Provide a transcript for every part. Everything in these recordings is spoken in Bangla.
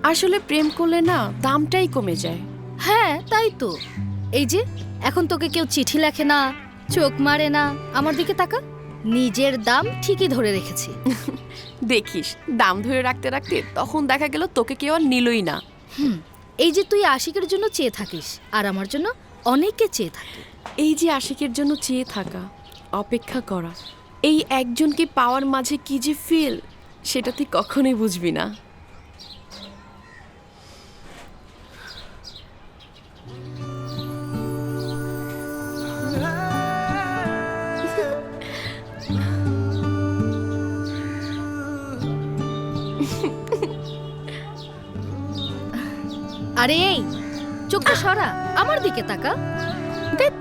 আসলে প্রেম করলে না দামটাই কমে যায়। হ্যাঁ তাই তো। এই যে এখন তোকে কেউ চিঠি লেখে না, চোখ মারে না, আমার দিকে তাকা, নিজের দাম ঠিকই ধরে রেখেছি। দেখিস দাম ধরে রাখতে রাখতে তখন দেখা গেল তোকে কেউ আর নিলই না। এই যে তুই আশিকের জন্য চেয়ে থাকিস, আর আমার জন্য অনেকে চেয়ে থাকে। এই যে আশিকের জন্য চেয়ে থাকা, অপেক্ষা করা, এই একজনকে পাওয়ার মাঝে কি যে ফিল, সেটা তুই কখনোই বুঝবি না। আরে এই চোখটা সরা, আমার দিকে তাকা। ধ্যাৎ,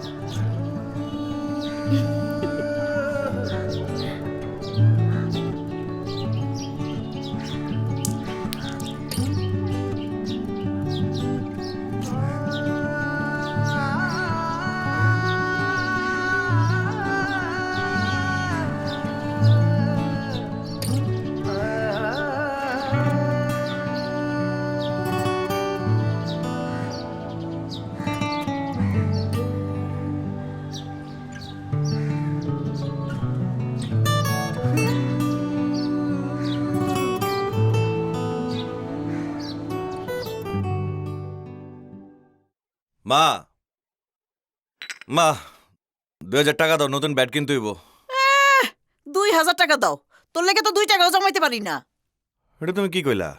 মা, মা, 2000 টাকা দাও, নতুন ব্যাট কিনতে হইব। 2000 টাকা দাও, তোর লেগে তো 2 টাকাও জমাইতে পারি না। এটা তুমি কি কইলা?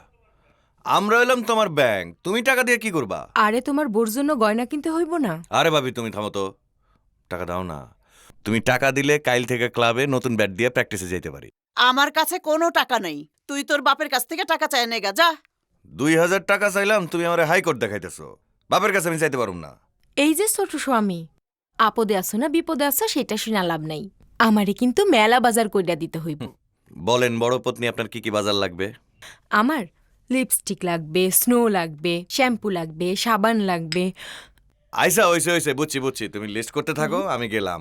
আমরা হইলাম তোমার ব্যাংক, তুমি টাকা দিয়ে কি করবা? আরে তোমার বোর জন্য গয়না কিনতে হইব না? আরে ভাবি তুমি থামো তো, টাকা দাও না। তুমি টাকা দিলে কাইল থেকে ক্লাবে নতুন ব্যাট দিয়ে প্র্যাকটিসে যাইতে পারি। আমার কাছে কোনো টাকা নেই, তুই তোর বাপের কাছ থেকে টাকা চাই নেগা যা। 2000 টাকা চাইলাম, তুমি আমার হাইকোর্ট দেখাইতেছো। বাপের কাছে আমি চাইতে পারুম না। এই যে ছোট স্বামী, আপদে আসো না বিপদে আসো সেটা শুনা লাভ নাই। আমারে কিন্তু মেলা বাজার কইরা দিতে হইব। বলেন বড় পত্নী, আপনার কি কি বাজার লাগবে? আমার লিপস্টিক লাগবে, স্নো লাগবে, শ্যাম্পু লাগবে, সাবান লাগবে। আইসা হইছে হইছে, বুঝছি বুঝছি, তুমি লিস্ট করতে থাকো, আমি গেলাম।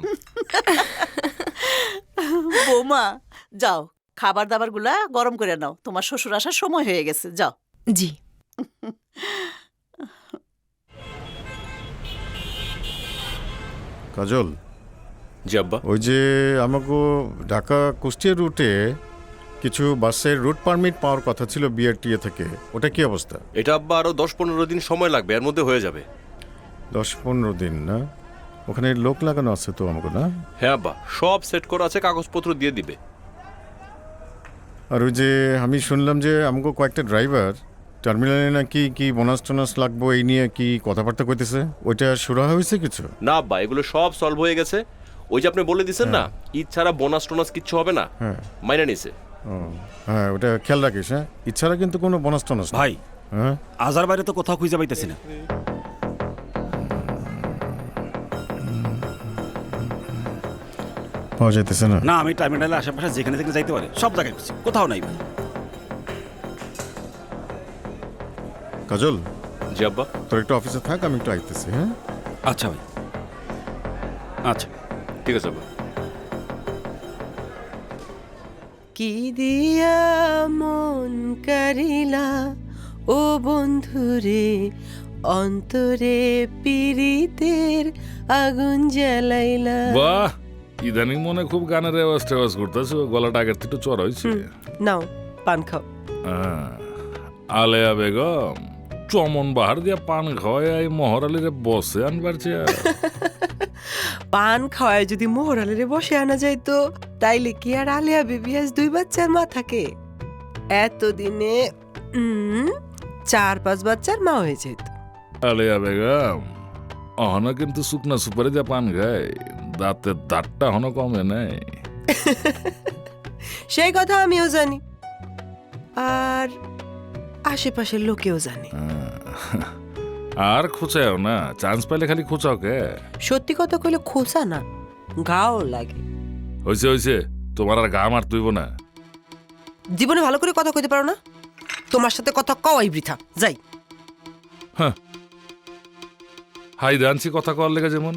বৌমা যাও, খাবার দাবার গুলা গরম করে নাও, তোমার শ্বশুর আসার সময় হয়ে গেছে, যাও। জি। কাজল, জি আব্বা। ওই যে আমাকে ঢাকা কুষ্টিয়া রুটে কিছু বাসের রুট পারমিট পাওয়ার কথা ছিল বিআরটিএ থেকে, ওটা কি অবস্থা? এটা আব্বা আরো 10-15 দিন সময় লাগবে, এর মধ্যে হয়ে যাবে। 10-15 দিন না? ওখানে লোক লাগানো আছে তো আমাকে, না? হ্যাঁ আব্বা, সব সেট করা আছে, কাগজপত্র দিয়ে দিবে। আর ওই যে আমি শুনলাম যে আমাকে কয়েকটা ড্রাইভার টার্মিনালে নাকি কি বোনাস টোনাস লাগবো এই নিয়ে কি কথাবার্তা কইতেছে, ওইটা শুরু হয়েছে কিছু? না আব্বা, এগুলো সব সলভ হয়ে গেছে। ওই যে আপনি বলে দিছেন না, ঈদ ছাড়া বোনাস টোনাস কিচ্ছু হবে না, হ্যাঁ। মাইনা নিছে। ও হ্যাঁ, ওটা খেয়াল রাখিস। হ্যাঁ, ইচ্ছারা কিন্তু কোনো বোনাস টোনাস না। ভাই, হ্যাঁ, আজার বাইরে তো কোথাও খুঁজে পাইতেছি না। পাওয়া যাইতেছে না? না, আমি টার্মিনালের আশেপাশে যেখানে যেখানে যাইতে পারি সব জায়গায় খুঁজছি, কোথাও নাই ভাই। কাজল, জি আব্বা। তোর একটু অফিসে থাক, আমি একটু আইতেছি। হ্যাঁ, আচ্ছা ভাই, আচ্ছা। ঠিক আছে আব্বা। কি দিয়া মন কারিলা ও বন্ধুরে, অন্তরে পীড়িতের আগুন জ্বালাইলা। বাহ, ইদানিং মনে খুব গানের রেওয়াজ টেওয়াজ করতেছ, গলাটা আগের থেকে চড় হয়েছে। নাও পান খাও। আলেয়া বেগম চমন বাহার দিয়া পান খাওয়ায় এই মহরালিরে বসে আনবার চেয়ার। পান খাওয়ায় যদি মোহরালের বসে আনা যাইতো, তাইলে কি আর আলিয়া বিবি আজ 2 বাচ্চার মা থাকে? এতদিনে 4-5 বাচ্চার মা হয়ে যেত। আলেয়া বেগম অহনা কিন্তু শুকনা সুপারি দিয়া পান খায়, দাঁতের দাঁতটা হন কমে নাই। সেই কথা আমিও জানি, আর আশেপাশের লোকেও জানে। আর খোঁচাও না, চান্স পাইলে খালি খোঁচাও কে? সত্যি কথা কইলে খোঁচা না, গাও লাগে। হয়েছে হয়েছে, তোমার আর গা মার তুইব না। জীবনে ভালো করে কথা কইতে পারো না, তোমার সাথে কথা কওয়াই বৃথা। যাই। হাই দানছি কথা কওয়ার লেগে যেমন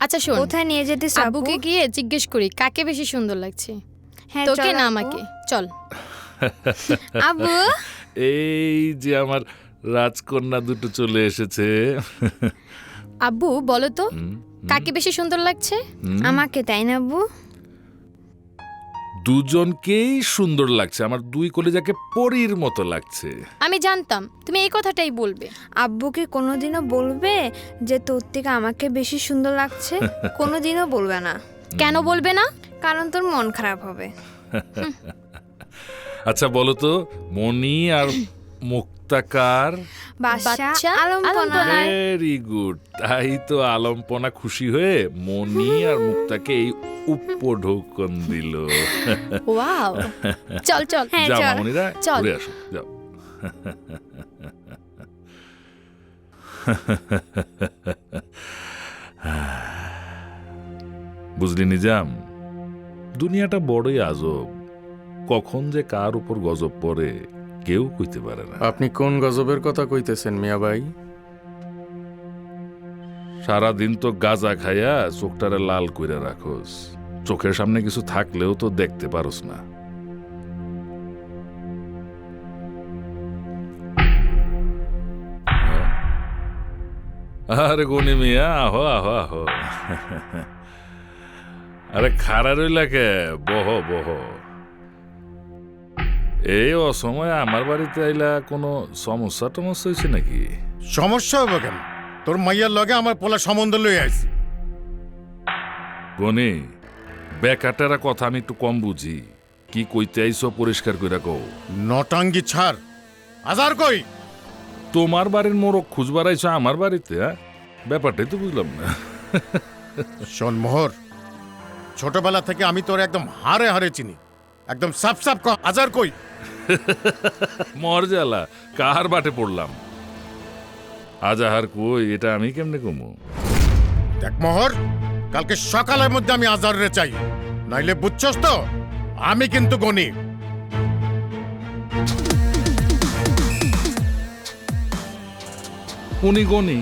আচ্ছা শোন, কোথায় নিয়ে যেতে আব্বুকে গিয়ে জিজ্ঞেস করি কাকে বেশি সুন্দর লাগছে, হ্যাঁ তোকে চল না আব্বু। আমাকে। চল। আব্বু এই যে আমার রাজকন্যা দুটো চলে এসেছে। আব্বু বলো তো হুম, কাকে বেশি সুন্দর লাগছে? হুম। আমাকে তাই না আব্বু? দুজনকেই সুন্দর লাগছে, আমার দুই কলিজাকে পরীর মতো লাগছে। আমি জানতাম তুমি এই কথাটাই বলবে। আব্বুকে কোনোদিনও বলবে যে তোর থেকে আমাকে বেশি সুন্দর লাগছে? কোনোদিনও বলবে না, কেন বলবে না? কারণ তোর মন খারাপ হবে। আচ্ছা বলো তো, মনি আর মুক্তাকার? বাচ্চা আলম্পনা। Very good. তাই তো আলম্পনা খুশি হয়ে মনি আর মুক্তাকে এই উপঢৌকন দিল। ওয়াও। চল চল। হ্যাঁ যাও চল। মামনিরা, চল। ঘুরে আসো, যাও। বুঝলি নিজাম, দুনিয়াটা বড়ই আজব, কখন যে কার উপর গজব পড়ে কেউ কইতে পারে না। আপনি কোন গজবের কথা কইতেছেন মিয়া ভাই? সারাদিন তো গাঁজা খাইয়া চোখটারে লাল কইরা রাখোস, চোখের সামনে কিছু থাকলেও তো দেখতে পারোস না। আরে গনি মিয়া, আহো আহো আহো। আরে খারা রইলা কে, বহ বহ। এই অসময়ে আমার বাড়িতে আইলা কোনো সমস্যা টমস্যা হয়েছে নাকি? সমস্যা হবে কেন? তোর মাইয়ার লগে আমার পোলা সম্বন্ধ লই আইছি। গনি, বেকাটারা কথা আমি একটু কম বুঝি, কি কইতে আইছো পরিষ্কার কইরা কও। নটাঙ্গি ছাড়। আজার কই? তোমার বাড়ির মোরগ খুঁজবার আইছো আমার বাড়িতে? হ্যাঁ, ব্যাপারটাই তো বুঝলাম না। শোন মোহর, ছোটবেলা থেকে আমি তোর একদম হারে হারে চিনি, একদম সাপ সাপ আজার কই? মরজালা, কার বাটে পড়লাম? আজাহার কই, এটা আমি কেমনে কমু? দেখ মোহর, কালকে সকালের মধ্যে আমি আজারে চাই, নাইলে বুঝছস তো আমি কিন্তু গনি। উনি গনি,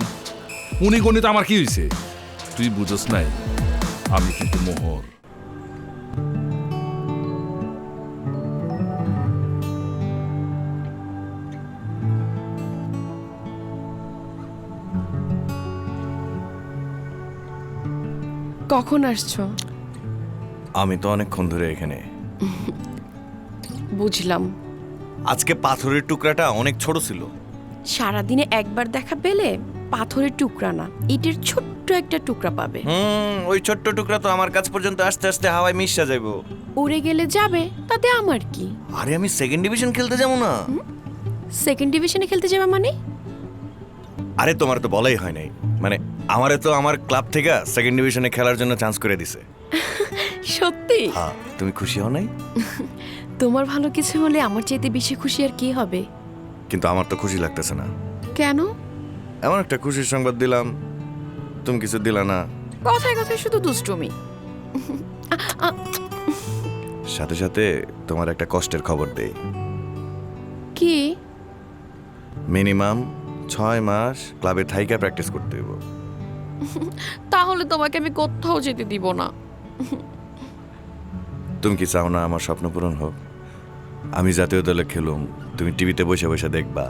উনি গনি তো আমার কি হয়েছে? তুই বুঝস নাই, আমি কিন্তু মোহর। কখন আসছো? আমি তো অনেকক্ষণ ধরে এখানে। বুঝলাম। আজকে পাথরের টুকরাটা অনেক ছোট ছিল। সারাদিনে একবার দেখা পেলে পাথরের টুকরা না, ইটের ছোট্ট একটা টুকরা পাবে। ওই ছোট্ট টুকরা তো আমার কাছ পর্যন্ত আস্তে আস্তে হাওয়ায় মিশা যাইব। উড়ে গেলে যাবে, তাতে আমার কি? আরে আমি সেকেন্ড ডিভিশন খেলতে যাবো না। সেকেন্ড ডিভিশনে খেলতে যাবে মানে? আরে তোমার তো বলাই হয় নাই, মানে আমারে তো আমার ক্লাব থেকে সেকেন্ড ডিভিশনে খেলার জন্য চান্স করে দিছে। সত্যি? হ্যাঁ, তুমি খুশি হও নাই? তোমার ভালো কিছু হলে আমার চাইতে বেশি খুশি আর কি হবে? কিন্তু আমার তো খুশি লাগতেছে না। কেন? এমন একটা খুশির সংবাদ দিলাম, তুমি কিছু দিলা না। কথায় কথায় শুধু দুষ্টুমি। সাথে সাথে তোমার একটা কষ্টের খবর দেই। কি? মিনিমাম 6 মাস ক্লাবে থাইকা প্র্যাকটিস করতে হইব। তাহলে তোমাকে আমি কোথাও যেতে দিব না। তুমি কি চাও না আমার স্বপ্ন পূরণ হোক? আমি জাতীয় দলে খেলুম, তুমি টিভিতে বসে বসে দেখবা,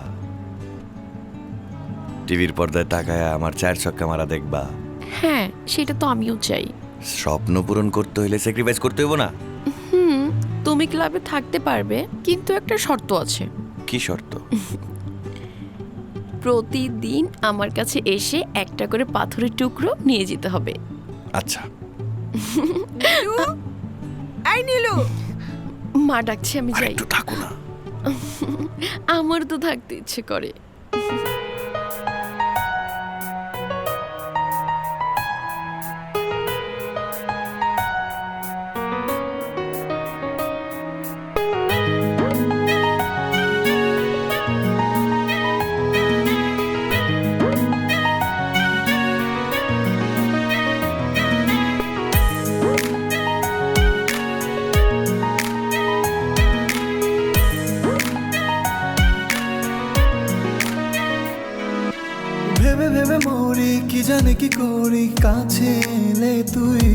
টিভির পর্দায় তাকায় আমার 4 ছক্কা মারা দেখবা। হ্যাঁ, সেটা তো আমিও চাই। স্বপ্ন পূরণ করতে হইলে স্যাক্রিফাইস করতে হইব না? তুমি ক্লাবে থাকতে পারবে, কিন্তু একটা শর্ত আছে। কি শর্ত? প্রতিদিন আমার কাছে এসে একটা করে পাথরের টুকরো নিয়ে যেতে হবে। আচ্ছা। আই নীলু, মা ডাকছে, আমি যাই। একটু থাকো না। আমার তো থাকতে ইচ্ছে করে। ভেবে মরি কি জানি কি করি কাছে এলে তুই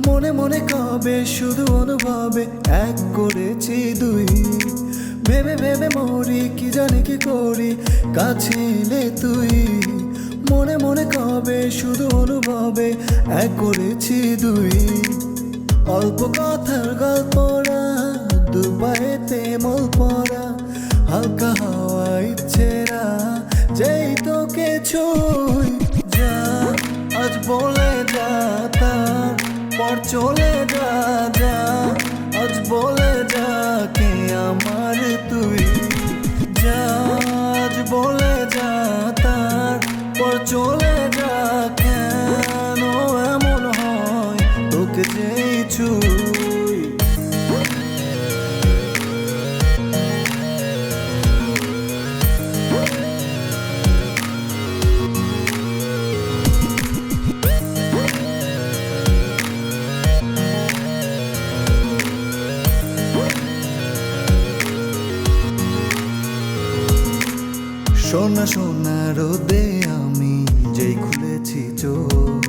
মনে মনে কবে শুধু অনুভবে এক করেছি দুই ভেবে ভেবে মরি কি জানি কি করি কাছে এলে তুই মনে মনে কবে শুধু অনুভবে এক করেছি দুই অল্প কথার গল্পরা দুপায়েতে মল পড়া হালকা হাওয়া ইচ্ছেরা যেই তোকে ছুই যা আজ বলে যা তারপর চলে যা যা আজ বলে যা কে আমার তুই যা আজ বলে যা তারপর চলে যা কেন এমন হয় তোকে যেই ছুই সোনা সোনা রোদে আমি যেই খুলেছি চোখ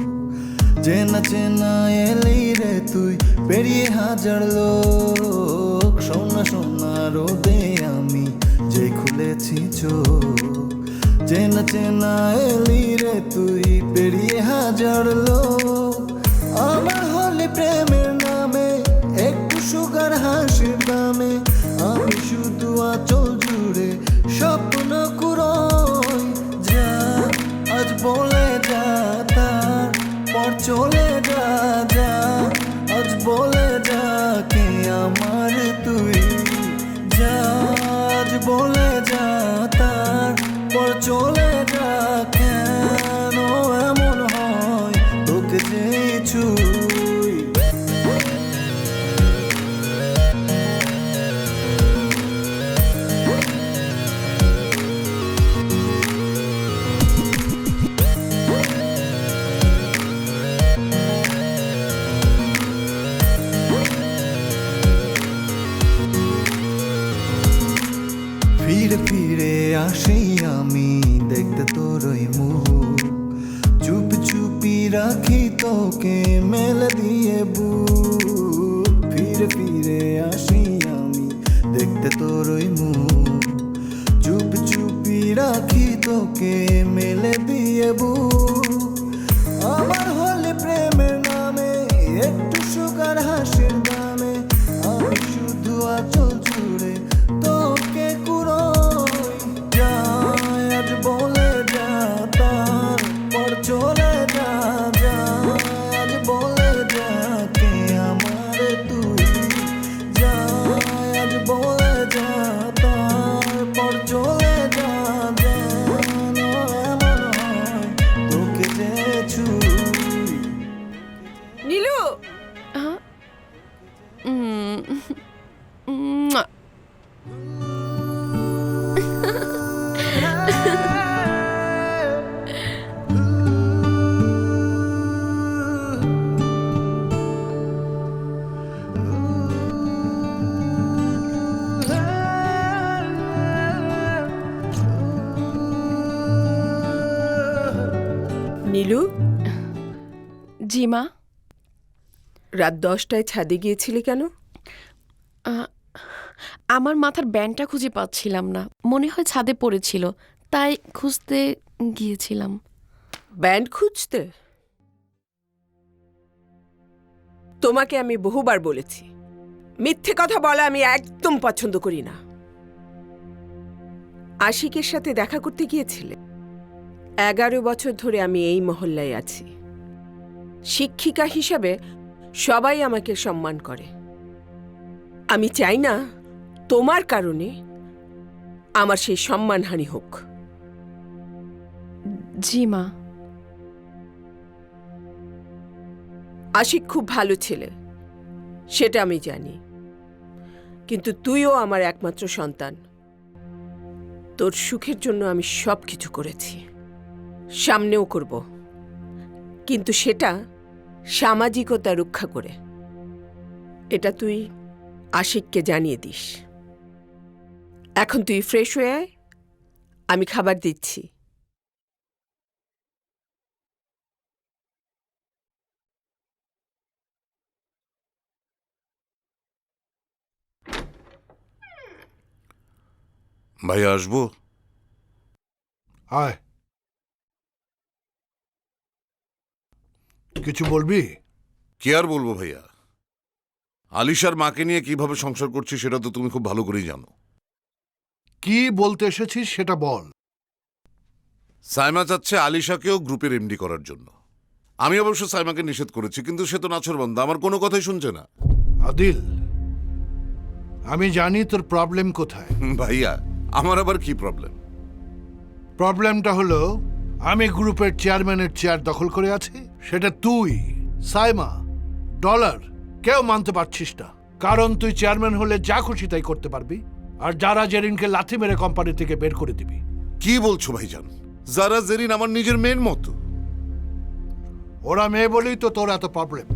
চেনা চেনা এলি রে তুই পেরিয়ে হাজার লোক সোনা সোনা রোদে আমি যেই খুলেছি চোখ চেনা চেনা এলি রে তুই পেরিয়ে হাজার লোক আমার হলে প্রেমের নামে একটু সুগার হাসির দামে আমি শুধু আঁচল জুড়ে স্বপ্ন কুড়োই যা আজ বলে যা তারপর চলে যা যা আজ বলে যা কে আমার তুই যা আজ বলে যা তারপর চলে যা কেন এমন হয় তোকে যেই ছুই ফিরে ফিরে আসি আমি দেখতে তোর ওই মুখ চুপ চুপি রাখি তোকে মেলে দিয়ে বুক ফিরে ফিরে আসি আমি দেখতে তোর ওই মুখ চুপ চুপি রাখি তোকে মেলে দিয়ে বুক আমার হলে প্রেমের নামে একটু সুগার হাসির দামে আমি শুধু আঁচল জুড়ে তোকে কুড়োই যা আজ বলে যা তারপর চলে যা যা আজ বলে যা কে আমার তুই যা আজ বলে যা তারপর চলে যা যেন এমন হয় তোকে যে ছুই নীলু মুয়া। নীলু জি মা। রাত 10টায় ছাদে গিয়েছিলি কেন? আমার মাথার ব্যান্ডটা খুঁজে পাচ্ছিলাম না, মনে হয় ছাদে পড়েছিল, তাই খুঁজতে গিয়েছিলাম। ব্যান্ড খুঁজতে? তোমাকে আমি বহুবার বলেছি মিথ্যে কথা বলা আমি একদম পছন্দ করি না। আশিকের সাথে দেখা করতে গিয়েছিলে? 11 বছর ধরে আমি এই মহল্লায় আছি। শিক্ষিকা হিসাবে সবাই আমাকে সম্মান করে। আমি চাই না তোমার কারণে আমার সেই সম্মানহানি হোক। জি মা। আশিক খুব ভালো ছেলে, সেটা আমি জানি, কিন্তু তুইও আমার একমাত্র সন্তান। তোর সুখের জন্য আমি সব কিছু করেছি, সামনেও করব, কিন্তু সেটা সামাজিকতা রক্ষা করে। এটা তুই আশিককে জানিয়ে দিস। এখন তুই ফ্রেশ হয়ে আয়, আমি খাবার দিচ্ছি। ভাইয়া আসবো? আয়, কিছু বলবি? কি আর বলবো ভাইয়া, আলিশার মাকে নিয়ে কিভাবে সংসার করছি সেটা তো তুমি খুব ভালো করেই জানো। কি বলতে এসেছিস সেটা বল। সাইমা চাচ্ছে আলিশাকেও গ্রুপের এমডি করার জন্য। আমি অবশ্য সাইমাকে নিষেধ করেছি, কিন্তু সে তো নাছোড়বান্দা, আমার কোনো কথাই শুনছে না। আদিল, আমি জানি তোর প্রবলেম কোথায়। ভাইয়া, আমার আবার কি প্রবলেম? প্রবলেমটা হলো আমি গ্রুপের চেয়ারম্যানের চেয়ার দখল করে আছি, সেটা তুই, সাইমা, ডলার কেউ মানতে পারছিস না। কারণ তুই চেয়ারম্যান হলে যা খুশি তাই করতে পারবি, আর যারা জেরিনকে লাথি মেরে কোম্পানি থেকে বের করে দিবি। কি বলছো ভাইজান? যারা জেরিন আমার নিজের মেয়ের মতো। ওরা মেয়ে বলেই তো তোর এত প্রবলেম।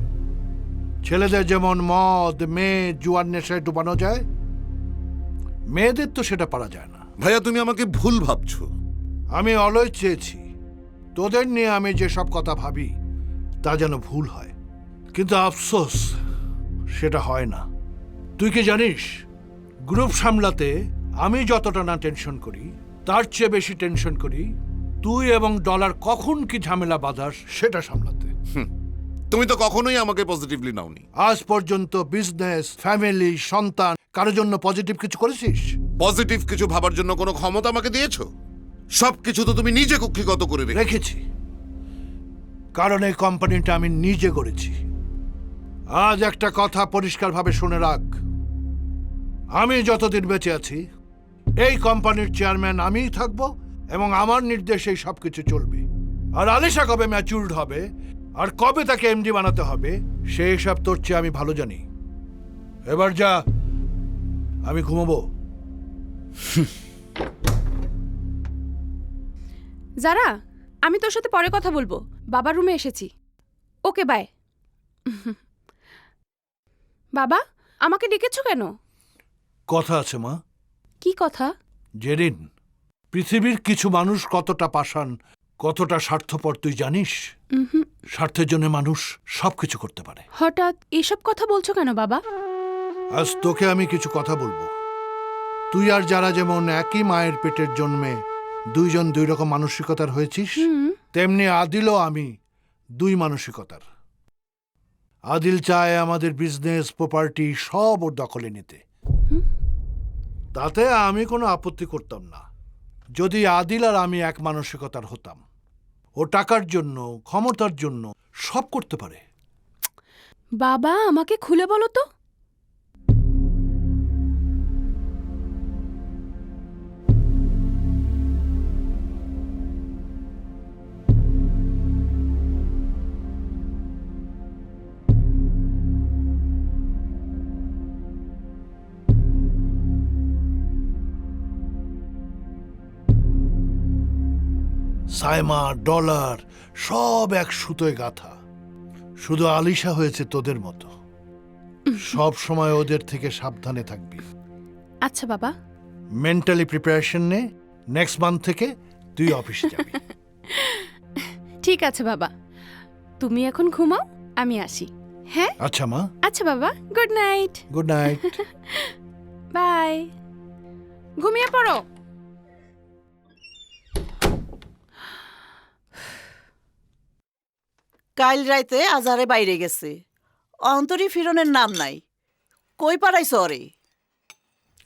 ছেলেদের যেমন মদ, মেয়ে, জুয়ার নেশায় ডুবানো যায়, মেয়েদের তো সেটা পারা যায় না। ভাইয়া, তুমি আমাকে ভুল ভাবছো। আমি অলওয়েজ চেয়েছি তোদের নিয়ে আমি যে সব কথা ভাবি তা যেন ভুল হয়, কিন্তু আফসোস সেটা হয় না। তুই কি জানিস, গ্রুপ সামলাতে আমি যতটা না টেনশন করি তার চেয়ে বেশি টেনশন করি তুই এবং ডলার কখন কি ঝামেলা বাঁধাস সেটা সামলাতে। তুমি তো কখনোই আমাকে পজিটিভলি নাওনি। আজ পর্যন্ত বিজনেস, ফ্যামিলি, সন্তান কারোর জন্য পজিটিভ কিছু করেছিস? পজিটিভ কিছু ভাবার জন্য কোনো ক্ষমতা আমাকে দিয়েছো? সবকিছু তো তুমি নিজে কক্ষিগত করে রেখেছি, কারণ এই কোম্পানিটা আমি নিজে করেছি। আজ একটা কথা পরিষ্কারভাবে শুনে রাখ, আমি যতদিন বেঁচে আছি এই কোম্পানির চেয়ারম্যান আমিই থাকবো এবং আমার নির্দেশেই সবকিছু চলবে। আর আলিশা কবে ম্যাচুরড হবে আর কবে তাকে এমডি বানাতে হবে সেই সব তোর চেয়ে আমি ভালো জানি। এবার যা, আমি ঘুমাবো। যারা, আমি তোর সাথে পরে কথা বলবো, বাবার রুমে এসেছি। ওকে, বাই। বাবা, আমাকে ডেকেছো কেন? কথা আছে মা। কি কথা? জেরিন, পৃথিবীর কিছু মানুষ কতটা পাষাণ, কতটা স্বার্থপর তুই জানিস? স্বার্থের জন্য মানুষ সবকিছু করতে পারে। হঠাৎ এসব কথা বলছো কেন বাবা? আজ তোকে আমি কিছু কথা বলবো। তুই আর যারা যেমন একই মায়ের পেটের জন্মে দুইজন দুই রকম মানসিকতার হয়েছিস, তেমনি আদিলও আমি দুই মানসিকতার। আদিল চায় আমাদের বিজনেস, প্রপার্টি সব ওর দখলে নিতে। তাতে আমি কোনো আপত্তি করতাম না যদি আদিল আর আমি এক মানসিকতার হতাম। ও টাকার জন্য, ক্ষমতার জন্য সব করতে পারে। বাবা, আমাকে খুলে বলো তো। সাইমা, ডলার সব এক সুতোয় গাথা। শুধু আলিশা হয়েছে তোদের মতো। সব সময় ওদের থেকে সাবধানে থাকবি। আচ্ছা বাবা। মেন্টালি প্রিপারেশন নে, নেক্সট মান্থ থেকে তুই অফিসে যাবি। ঠিক আছে বাবা, তুমি এখন ঘুমাও, আমি আসি। হ্যাঁ আচ্ছা মা। আচ্ছা বাবা, good night. Good night. Bye. ঘুমিয়ে পড়ো। কাল রাইতে আজারে বাইরে গেছে, অন্তরি ফিরনের নাম নাই। কই পারাইছ ওরে?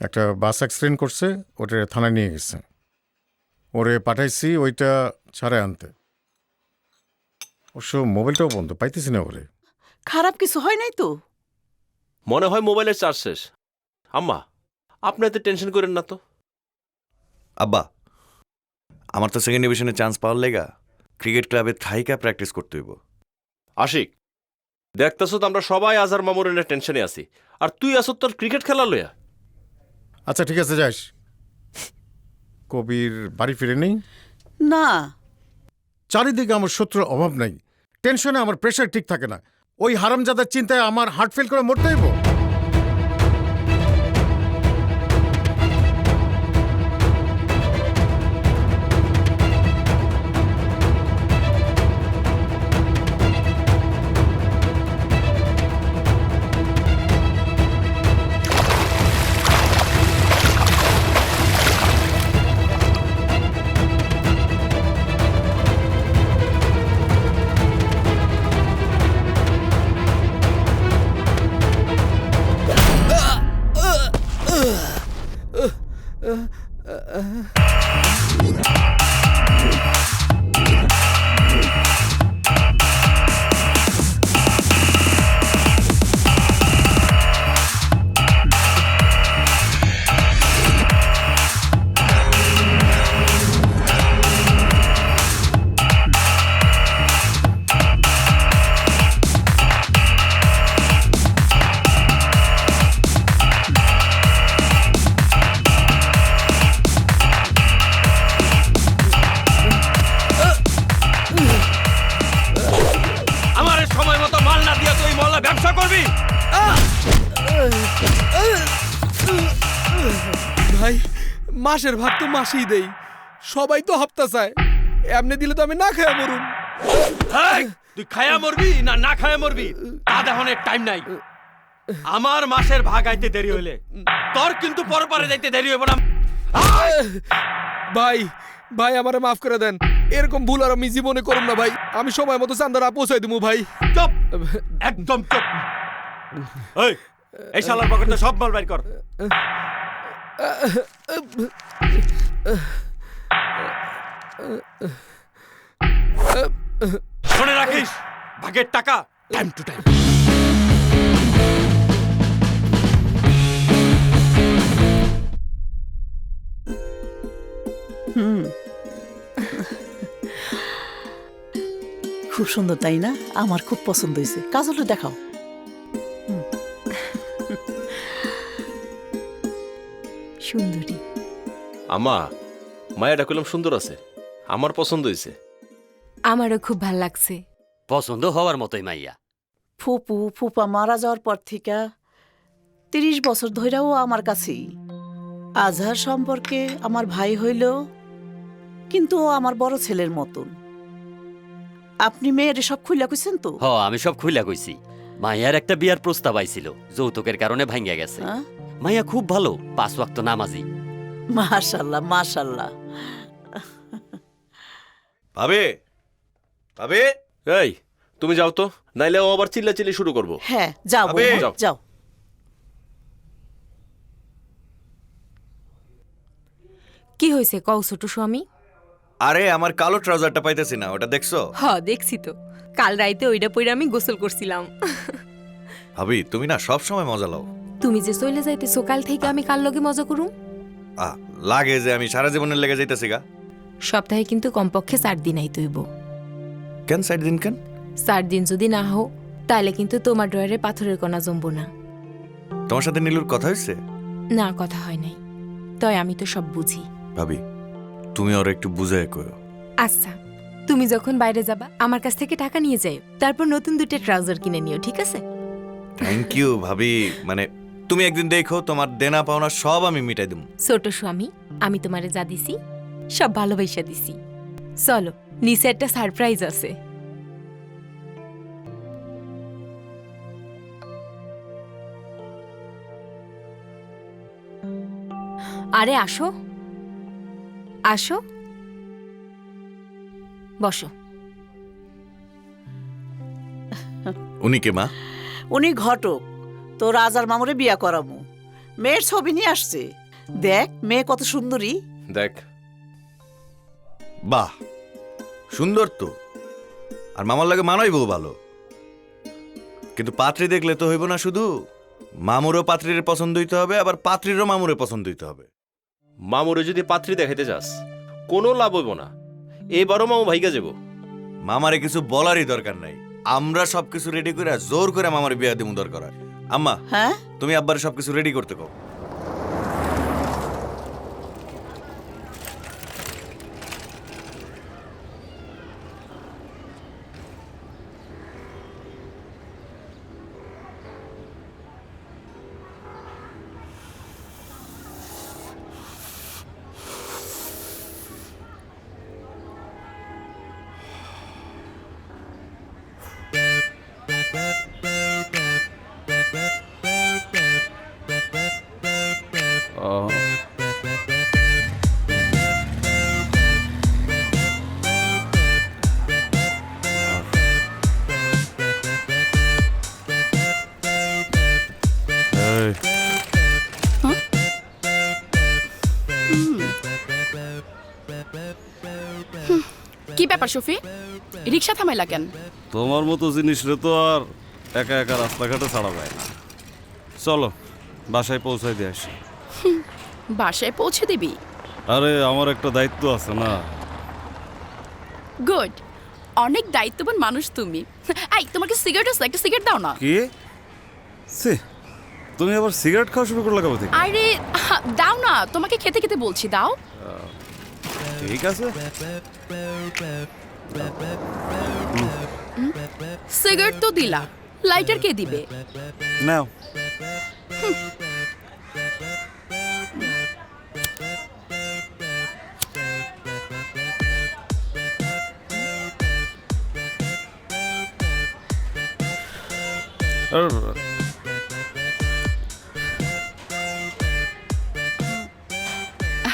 একটা বাস অ্যাক্সিডেন্ট করছে, ওটা থানায় নিয়ে গেছে। ওরে পাঠাইছি ওইটা ছাড়াই আনতে। অবশ্য মোবাইলটাও বন্ধ, পাইতেছি না ওরে। খারাপ কিছু হয় নাই তো? মনে হয় মোবাইলের চার্জ শেষ। আম্মা, আপনি এত টেনশন করেন না তো। আব্বা, আমার তো সেকেন্ড ডিভিশনে চান্স পাওয়ার লেগা ক্রিকেট ক্লাবে থাইকা প্র্যাকটিস করতে হইব। আশিক, দেখতেছ তো আমরা সবাই আজার মামুরের টেনশনে আছি, আর তুই আসো তোর ক্রিকেট খেলা লইয়া। আচ্ছা ঠিক আছে, যাস। কবির বাড়ি ফিরে নেই না। চারিদিকে আমার শত্রুর অভাব নাই, টেনশনে আমার প্রেশার ঠিক থাকে না। ওই হারামজাদার চিন্তায় আমার হার্ট ফেল করে মরতে হইব। আমার সময় মতো মাল না দিয়ে তুই মহল্লা ব্যবসা করবি? ভাই মাসের ভাত তো মাসেই দেই, সবাই তো হপ্তা চায়, এমনি দিলে তো আমি না খায়া মরুম। এই, তুই খায়া মরবি না না খায়া মরবি তা দেখানোর টাইম নাই। আমার মাসের ভাগ আইতে দেরি হইলে তোর কিন্তু পরপারে যাইতে দেরি হইব না। ভাই ভাই আমারে মাফ করে দেন, এরকম ভুল আর আমি জীবনে করব না ভাই। আমি সময় মতো চান্দারা পৌঁছাই দেবো ভাই। চুপ, একদম চুপ। এই, এই শালার পকেটে সব মাল বাইর কর। শুনে রাখিস, ভাগের টাকা টাইম টু টাইম। খুব সুন্দর তাই না? আমার খুব পছন্দ হয়েছে। কাজলটা দেখাও। সুন্দরী। আমা, মায়াটা কইলাম সুন্দর আছে, আমার পছন্দ হয়েছে। আমারও খুব ভাল লাগছে। পছন্দ হওয়ার মতোই মাইয়া। ফুপা মারা যাওয়ার পর থেকে 30 বছর ধরেও আমার কাছেই। আজহার সম্পর্কে আমার ভাই হইলেও কিন্তু ও আমার বড় ছেলের মতন। আপনি মেয়ের সব খুইলা কইছেন তো? আমি সব খুইলা কইছি। মাইয়ার একটা বিয়ার প্রস্তাব আইছিল, যৌতুকের কারণে ভাঙ্গা গেছে। মাইয়া খুব ভালো, 5 ওয়াক্ত নামাজি। মাশাআল্লাহ মাশাআল্লাহ। ভাবে ভাবে, এই তুমি যাও তো, নাইলে ও আবার চিল্লাচিল্লি শুরু করবো। হ্যাঁ যাও যাও। যাও। কি হয়েছে কও ছোট স্বামী? আরে আমার কালো ট্রাউজারটা পাইতেছি না, ওটা দেখছো? দেখছি তো, কাল রাইতে ওইটা পইরা আমি গোসল করছিলাম। ভাবি তুমি না সব সময় মজা লাও। তুমি যে চলে যাইতেছো কাল থেকে, আমি কাল লগে মজা করুম? লাগে যে আমি সারা জীবনের লেগে যাইতেছি গা। সপ্তাহে কিন্তু কমপক্ষে 4 দিন আইতইব। কেন 4 দিন কেন? 4 দিন যদি না হও তাহলে কিন্তু তোমার ড্রয়ারে পাথরের কণা জমবো না। তোমার সাথে নীলুর কথা হয়েছে? না, কথা হয় নাই, তাই আমি তো সব বুঝি। ভাবি তুমি ওর একটু বুঝায় কয়ো। আচ্ছা, তুমি যখন বাইরে যাবা আমার কাছ থেকে টাকা নিয়ে যাইও, তারপর নতুন 2টা ট্রাউজার কিনে নিও, ঠিক আছে? থ্যাংক ইউ ভাবি, মানে তুমি একদিন দেখো তোমার দেনা পাওনা সব আমি মিটাই দেব। ছোট স্বামী, আমি তোমারে যা দিছি সব ভালোবাসা দিছি। চলো, নিচে একটা সারপ্রাইজ আছে। আরে আসো আসো, বসো। উনি কে মা? উনি ঘটক, তো রাজার মামুরে বিয়া করামু। মেয়ের ছবি নিয়ে আসছে, দেখ মেয়ে কত সুন্দরী। দেখ। বাহ, সুন্দর তো, আর মামার লাগে মানাইবো ভালো। কিন্তু পাত্রী দেখলে তো হইব না, শুধু মামুরও পাত্রীর পছন্দ হইতে হবে, আবার পাত্রীরও মামুরে পছন্দ হইতে হবে। মামুরে যদি পাত্রী দেখাইতে যাস কোনো লাভ হইব না, এবারও মামু ভাইগা যাব। মামারে কিছু বলারই দরকার নাই, আমরা সবকিছু রেডি করে জোর করে মামার বিয়া দিমু দরকার। আম্মা, হ্যাঁ তুমি আব্বারে সবকিছু রেডি করতে কও। কি ব্যাপার শফি, রিক্সা থামাইলা কেন? তোমার মতো জিনিস রে তো আর একা একা রাস্তাঘাটে ছাড়া যায় না। চলো বাসায় পৌঁছাই দিয়ে আসি। বাসায় পৌঁছে দিবি? আরে আমার একটা দায়িত্ব আছে না। গুড, অনেক দায়িত্ববান মানুষ তুমি। এই, তোমাকে সিগারেট আছে? একটা সিগারেট দাও না। কি সে তুমি আবার সিগারেট খাওয়া শুরু করলে কবে থেকে? আরে দাও না, তোমাকে খেতে খেতে বলছি, দাও। ঠিক আছে। সিগারেট তো দিলা, লাইটার কে দিবে? নাও।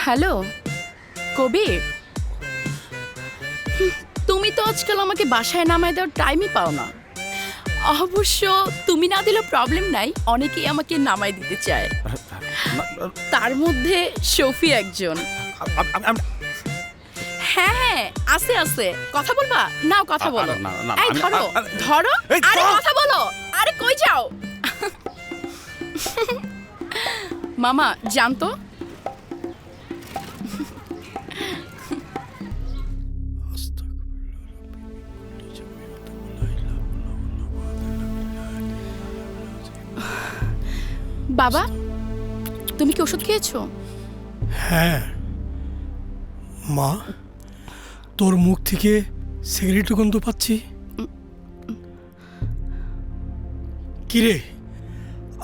হ্যালো কবির, তুমি তো আজকাল আমাকে বাসায় নামায় দেওয়ার টাইমই পাও না। অবশ্য তুমি না দিলেও প্রবলেম নাই, অনেকেই আমাকে নামায় দিতে চায়, তার মধ্যে শফি একজন। হ্যাঁ হ্যাঁ, আছে আছে, কথা বলবা? নাও কথা বলো। এই ধরো ধরো, আরে কথা বলো। আরে কই যাও? মামা জানতো বাবা, তুমি কি ওষুধ খেয়েছো? হ্যাঁ মা, তোর মুখ থেকে সিগারেট গন্ধ পাচ্ছি। কিরে,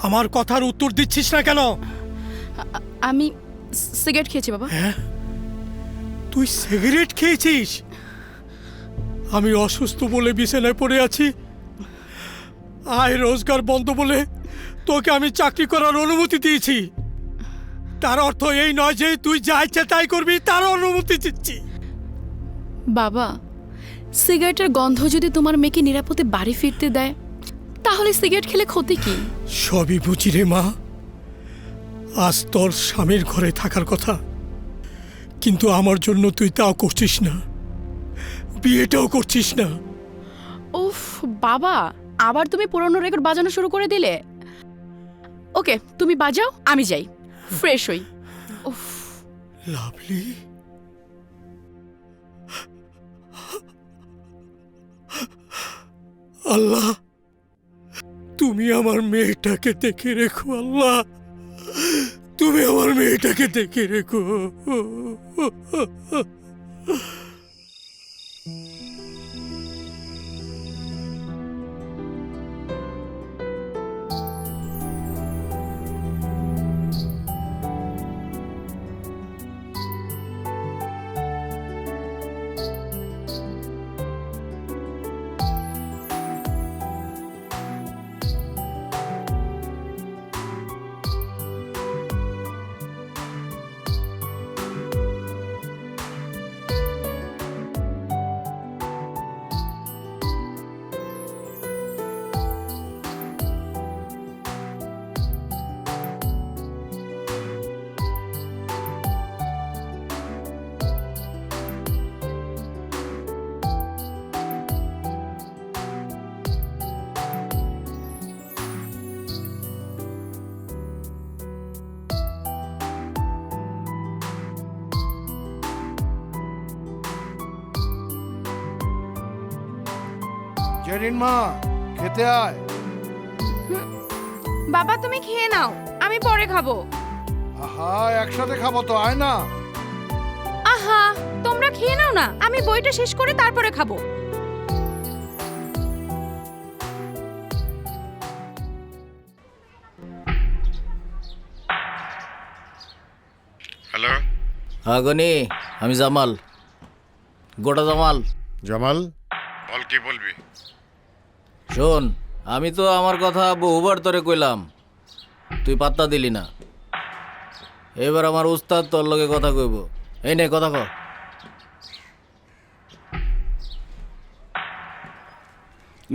আমার কথার উত্তর দিচ্ছিস না কেন? আমি সিগারেট খেয়েছি বাবা। হ্যাঁ, তুই সিগারেট খেয়েছিস? আমি অসুস্থ বলে বিছানায় পড়ে আছি, আয় রোজগার বন্ধ বলে তোকে আমি চাকরি করার অনুমতি দিয়েছি। তার অর্থ এই নয় যে তুই যা ইচ্ছা তাই করবি, তার অনুমতি দিচ্ছি। বাবা, সিগারেটের গন্ধ যদি তোমার মেয়েকে নিরাপদে বাড়ি ফিরতে দেয়, তাহলে সিগারেট খেলে ক্ষতি কি? সবই বুঝি রে মা, আজ তোর স্বামীর ঘরে থাকার কথা, কিন্তু আমার জন্য তুই তাও করছিস না, বিয়েটাও করছিস না। উফ বাবা, আবার তুমি পুরনো রেকর্ড বাজানো শুরু করে দিলে। ওকে, তুমি বাজাও, আমি যাই ফ্রেশ হই। উফ লাভলি, আল্লাহ তুমি আমার মেয়েটাকে দেখে রেখো। আল্লাহ তুমি আমার মেয়েটাকে দেখে রেখো। জেরিন মা, খেতে আয়। বাবা তুমি খেয়ে নাও, আমি পরে খাবো। আহা, একসাথে খাবো তো, আয় না। আহা, তোমরা খেয়ে নাও না, আমি বইটা শেষ করে তারপরে খাবো। হ্যালো। হ্যাঁ গনি, আমি জামাল, গোটা জামাল। জামাল বল, কি বলবি? শোন, আমি তো আমার কথা বহুবার তোরে কইলাম, তুই পাত্তা দিলি না। এবার আমার উস্তাদ তোর লগে কথা কইব। এই নে কথা ক।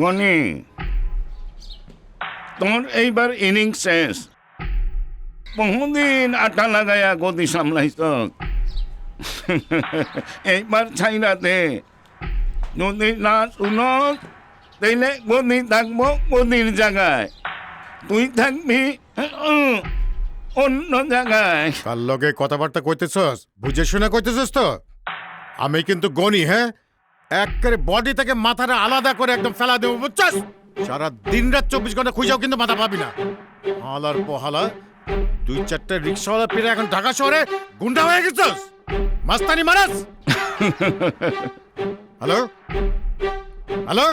গনি, তোর এইবার ইনিংস শেষ। বহুদিন আটা লাগাইয়া গতি সামলাইছ, এইবার ছাইরা দে যদি না শুনস তাইলে গদি থাকবো গদির জায়গায়, তুই থাকবি অন্য জায়গায়। কার লগে কথাবার্তা কইতেছস বুঝে শুনে কইতেছস তো? আমি কিন্তু গনি, হ্যাঁ, একেবারে বডি থেকে মাথাটা আলাদা করে একদম ফেলা দেবো, বুঝছস? সারা দিন রাত 24 ঘন্টা খুঁজাও কিন্তু মাথা পাবি না। হালার পোহালা, 2-4টা রিক্সাওয়ালা পেরে এখন ঢাকা শহরে গুন্ডা হয়ে গেছস, মাস্তানি মারাস। হ্যালো হ্যালো,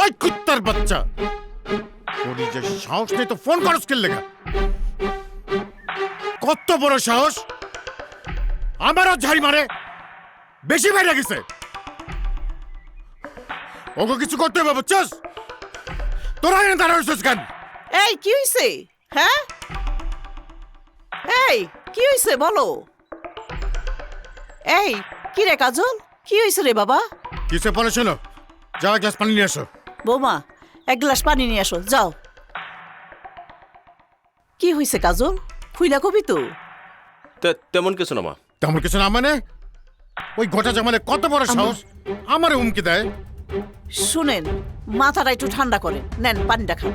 ওই কুত্তার বাচ্চা, তোরই যে সাহস নেই তো ফোন করস কে লেগা? কত বড় সাহস, আমারও ঝাড়ি মারে, বেশি বাইরে গেছে। ওকে কিছু করতে হবে, বুঝছস? তোরা এনে দাঁড়াইছিস কেন? এই কি হইছে? হ্যাঁ, এই কি হইছে বলো। এই কি রে কাজল, কি হইছে রে বাবা? কিসে পড়ে শোনো, যাও এক গ্লাস পানি নিয়ে আসো। বৌমা, এক গ্লাস পানি নিয়ে আসো, যাও। কি হইছে কাজল, খুইলা কবি তো? তেমন কিছু না মা। তেমন কিছু না মানে? ওই গোটা জামালে কত বড় সাহস আমারে হুমকি দেয়। শুনেন, মাথাটা একটু ঠান্ডা করেন, নেন পানিটা খান।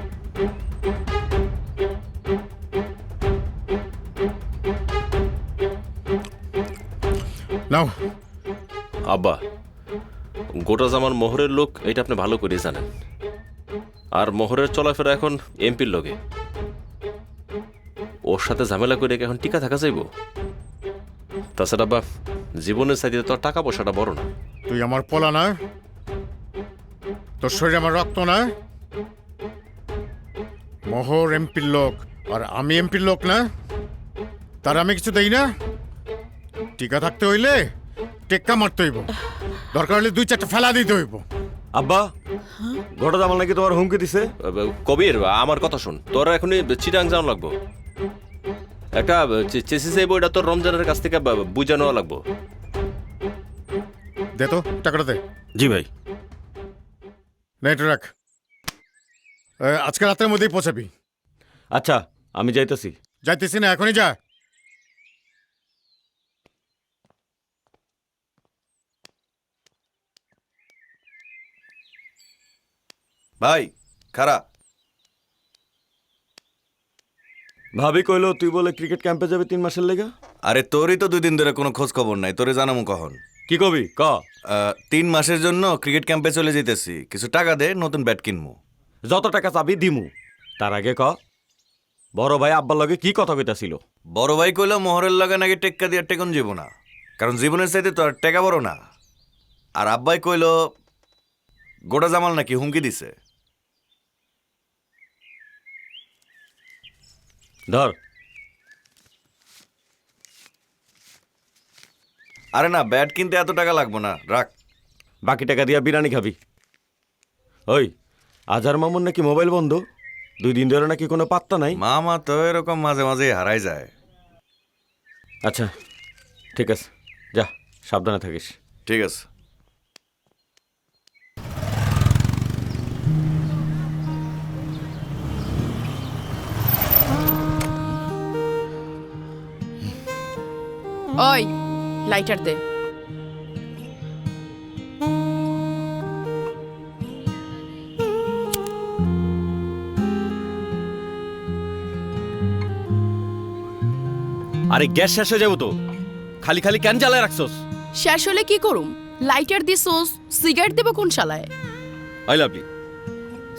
নাও। আব্বা, গোটা জামান মোহরের লোক, এটা আপনি ভালো করে জানেন। আর মোহরের চলাফেরা এখন এমপির লোকে, ওর সাথে ঝামেলা করে এখন টিকা থাকা যাইব? তাছাড়া আব্বা, জীবনের চাইতে তো টাকা পয়সাটা বড় না। তুই আমার পোলা না, তোর শরীরে আমার রক্ত না। মোহর এমপির লোক আর আমি এমপির লোক না, তার আমি কিছু দেই না। টিকা থাকতে হইলে টেক্কা মারতে হইব, দরকার হলে 2-4টা ফেলা দিতে হইব। আব্বা, গোটা জামাল নাকি তোমার হুমকি দিছে? কবির, আমার কথা শুন, তোরা এখনই চিটাং যাওয়া লাগবো। একটা চেসি চাইবো, এটা তোর রমজানের কাছ থেকে বুঝে নেওয়া লাগবো। দে তো টাকাটা দে। জি ভাই। না এটা রাখ, আজকে রাতের মধ্যেই পৌঁছাবি। আচ্ছা, আমি যাইতেছি। যাইতেছি না, এখনই যা। ভাই খারা, ভাবি কইলো তুই বলে ক্রিকেট ক্যাম্পে যাবে 3 মাসের লেগা। আরে তোরই তো 2 দিন ধরে কোনো খোঁজ খবর নাই, তোরে জানামু কখন? কি কবি ক? 3 মাসের জন্য ক্রিকেট ক্যাম্পে চলে যেতেছি, কিছু টাকা দে, নতুন ব্যাট কিনবো। যত টাকা চাবি দিমু, তার আগে ক বড় ভাই আব্বার লগে কি কথা কইতাছিল? বড় ভাই কইলো মোহরের লগে নাকি টেক্কা দিয়ে টেকন যাব না, কারণ জীবনের চাইতে তো আর টেকা বড় না। আর আব্বাই কইলো গোটা জামাল নাকি হুমকি দিছে। ধর। আরে না, ব্যাট কিনতে এত টাকা লাগবো না, রাখ। বাকি টাকা দিয়া বিরিয়ানি খাবি। ওই আজার মামুন নাকি মোবাইল বন্ধ, 2 দিন ধরে নাকি কোনো পাত্তা নাই। মামা তো এরকম মাঝে মাঝে হারাই যায়। আচ্ছা ঠিক আছে, যা সাবধানে থাকিস। ঠিক আছে। ওই লাইটার দে। আরে গ্যাস শেষ হয়ে যাবো তো, খালি খালি কেন জ্বালায় রাখছস? শেষ হলে কি করুম? লাইটার দিছোস, সিগারেট দেব কোন শালায়? আই লাভলি,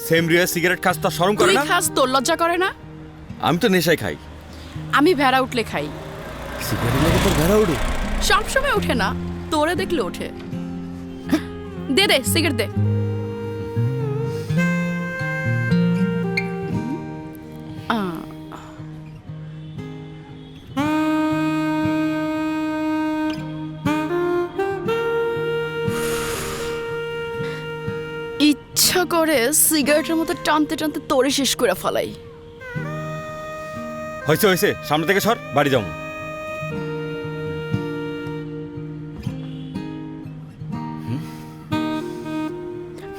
সেম রিয়া সিগারেট খাস, তা শরম করে তুই না? খাস, তোর লজ্জা করে না? আমি তো নেশাই খাই। আমি ভেড়া উঠলে খাই। সিগারেট লাগে তোর ভেড়া উঠে? সবসময় ওঠে না, তোরে দেখলে ওঠে। দে দে সিগারেট দে। ইচ্ছা করে সিগারেটের মতো টানতে টানতে তোরে শেষ করে ফেলাই। হয়েছে হয়েছে, সামনে থেকে সর, বাড়ি যাও।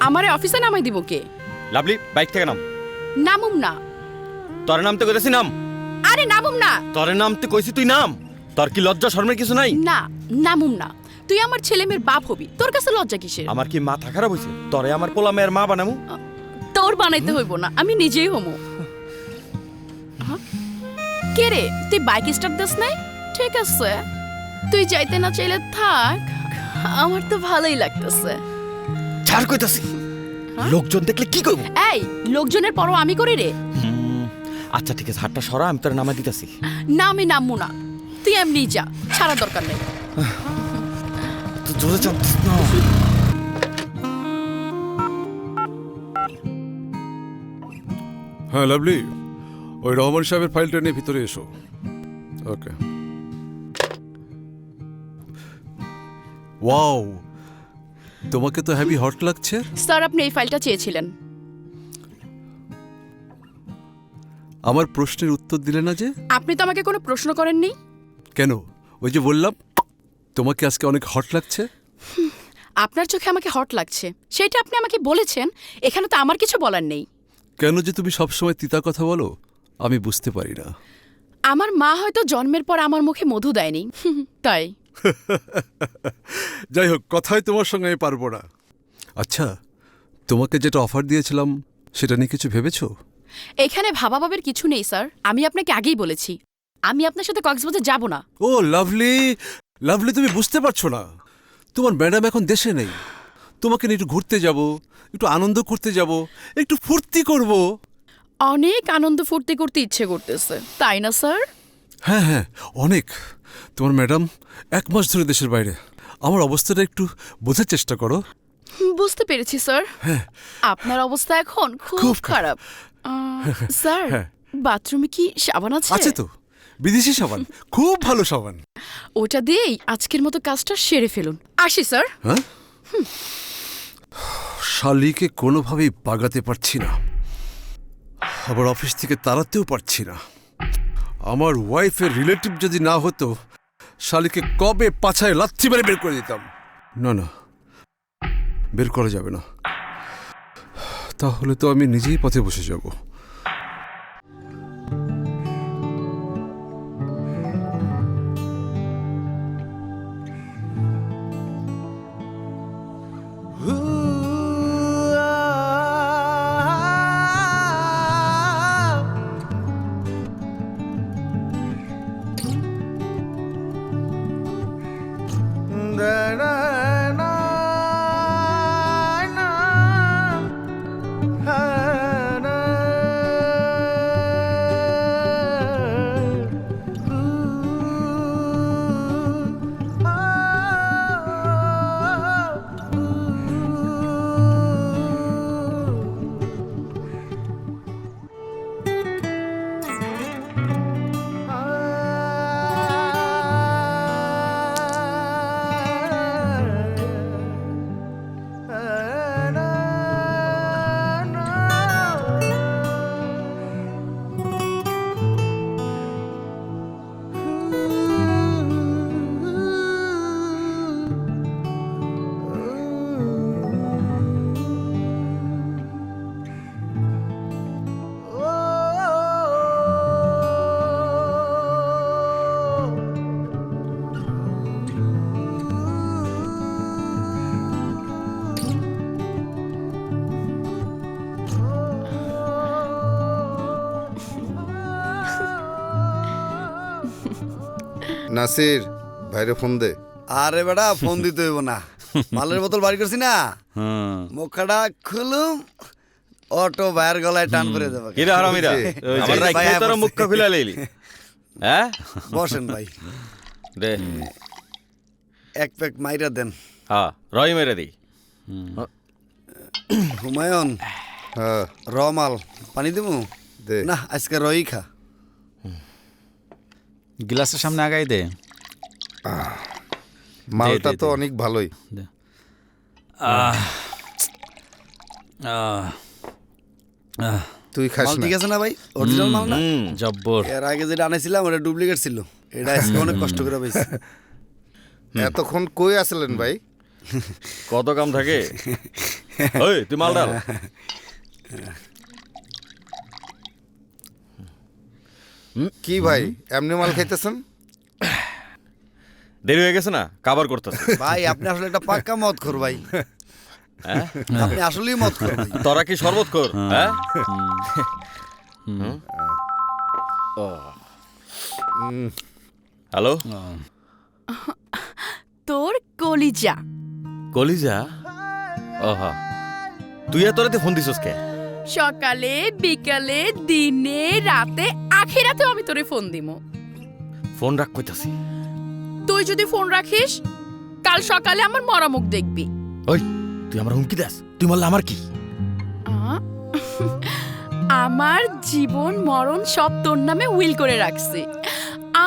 আমারে অফিসে নামাই দিব কে? লাভলি, বাইক থেকে নাম। নামুম না। তোর নামতে কইতাছি নাম। আরে নামুম না। তোর নামতে কইছি তুই নাম। তোর কি লজ্জা শর্মের কিছু নাই? না, নামুম না। তুই আমার ছেলে মেয়ের বাপ হবি, তোর কাছে লজ্জা কিসের? আমার কি মাথা খারাপ হয়েছে? তোরে আমার পোলা মেয়ের মা বানামু? তোর বানাইতে হইব না, আমি নিজেই হমু। কে রে, তুই বাইক স্টার্ট দিস নাই? ঠিক আছে, তুই যাইতে না চাইলে থাক, আমার তো ভালোই লাগতেছে। ছাড় কইতাছি, লোকজন দেখলে কি করব? এই, লোকজনের পরও আমি করি রে। আচ্ছা ঠিক আছে, হাতটা সরা, আমি তোর নামা দিতেছি। না, আমি নামবো না, তুই এমনি যা, ছাড়া দরকার নেই। তুই জোরে চাপতিস না। হ্যাঁ লাভলি, ওই রহমান সাহেবের ফাইলটা নিয়ে ভিতরে এসো। ওকে। ওয়াও, তোমাকে তো হেভি হট লাগছে। স্যার, আপনি এই ফাইলটা চেয়েছিলেন। আমার প্রশ্নের উত্তর দিলে না যে? আপনি তো আমাকে কোনো প্রশ্ন করেননি। কেন? ওই যে বললাম তোমাকে আজকে অনেক হট লাগছে। আপনার চোখে আমাকে হট লাগছে, সেটা আপনি আমাকে বলেছেন। এখানে তো আমার কিছু বলার নেই। কেন যে তুমি সবসময় তিতা কথা বলো আমি বুঝতে পারি না। আমার মা হয়তো জন্মের পর আমার মুখে মধু দেয়নি, তাই। যাই হোক, কথায় তোমার সঙ্গে আমি পারবো না। আচ্ছা, তোমাকে যেটা অফার দিয়েছিলাম সেটা নিয়ে কিছু ভেবেছো? এখানে ভাবাভাবের কিছু নেই স্যার, আমি আপনাকে আগেই বলেছি আমি আপনার সাথে কক্সবাজার যাব না। ও লাভলি, লাভলি, তুমি বুঝতে পারছো না, তোমার ম্যাডাম এখন দেশে নেই। তোমাকে নিয়ে একটু ঘুরতে যাব, একটু আনন্দ করতে যাব, একটু ফুর্তি করব। অনেক আনন্দ ফুর্তি করতে ইচ্ছে করতেছে, তাই না স্যার? হ্যাঁ হ্যাঁ, অনেক। তোমার ম্যাডাম 1 মাস ধরে দেশের বাইরে। আমার অবস্থাটা একটু বোঝার চেষ্টা করো। বুঝতে পেরেছি স্যার। হ্যাঁ, আপনার অবস্থা এখন খুব খুব খারাপ। স্যার, হ্যাঁ। বাথরুমে কি সাবান আছে? আছে তো, বিদেশি সাবান, খুব ভালো সাবান। ওটা দিয়েই আজকের মতো কাজটা সেরে ফেলুন। আসি স্যার। হ্যাঁ, শালিকে কোনোভাবেই বাগাতে পারছি না, আবার অফিস থেকে তাড়াতেও পারছি না। আমার ওয়াইফের রিলেটিভ যদি না হতো, শালিকে কবে পাছায় লাথি মেরে বের করে দিতাম। না না, বের করা যাবে না, তাহলে তো আমি নিজেই পথে বসে যাব। নাসির ভাইরে ফোন দে। আরে বেটা, ফোন দিতে হইব না, মালের বোতল বাড়ি করছি না, মুখটা খুলুম, অটো ভাইয়ের গলায় টান করে দেবো। কিরা হারামিরা, আমার রাইখে তোর মুখটা খুলে লইলি। হ্যাঁ, বসেন ভাই, দে 1 প্যাক মাইরা দেন। হ্যাঁ, রই মেরে দি। হুমায়ুন, রমাল পানি দেবো না? আজকে রই খা। গ্লাসের সামনে আগাই দে। মালটা তো অনেক ভালোই। তুই খাস মাল না? ঠিক আছে না ভাই? অরিজিনাল মাল না? জব্বর। এর আগে যেটা আনাইছিলাম ওটা ডুপ্লিকেট ছিল, এটা আজকে অনেক কষ্ট করে পাইছি। এতক্ষণ কই আসলেন ভাই? কত কাম থাকে। ওই তুই মাল ডাল। কি ভাই, এমনি মাল খাইতেছেন? দেরি হয়ে গেছে না, কাবার করতেছে। ভাই আপনি আসলে একটা পাক্কা মদ খোর ভাই। আপনি আসলেই মদ খোর ভাই। তোরা কি শরবত খোর? হ্যাঁ হ্যালো, তোর কলিজা। কলিজা? ওহা, তুই এত রাতে ফোন দিছস কে? সকালে বিকালে দিনে রাতে আখিরাতেও আমি তোরে ফোন দিমু। ফোন রাখ কইতাছি। তুই যদি ফোন রাখিস কাল সকালে আমার মরা মুখ দেখবি। ওই তুই আমার হুমকি দাস, তুই বললে আমার কি? আমার জীবন মরণ সব তোর নামে উইল করে রাখছি।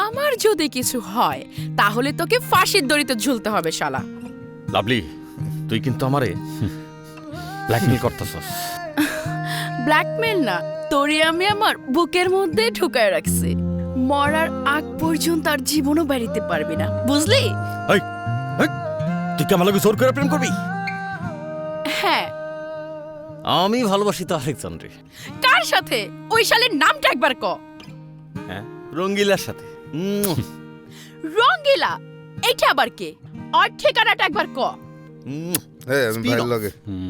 আমার যদি কিছু হয় তাহলে তোকে ফাঁসির দড়িতে ঝুলতে হবে শালা। লাভলি, তুই কিন্তু আমারে ব্ল্যাকমেল করতেছস। ব্ল্যাকমেল না, তোরে আমি আমার বুকের মধ্যে ঢুকায় রাখছি। মরার আগ পর্যন্ত আর জীবনও বাড়িতে পারবি না, বুঝলি? এই তুই কি আমার লগে জোর করে প্রেম করবি? হ্যাঁ। আমি ভালোবাসি তো আরেকজন রে। কার সাথে? ওই শালের নামটা একবার ক। হ্যাঁ, রঙ্গিলার সাথে। রঙ্গিলা? এইটা আবার কে? ওর ঠিকানাটা একবার ক।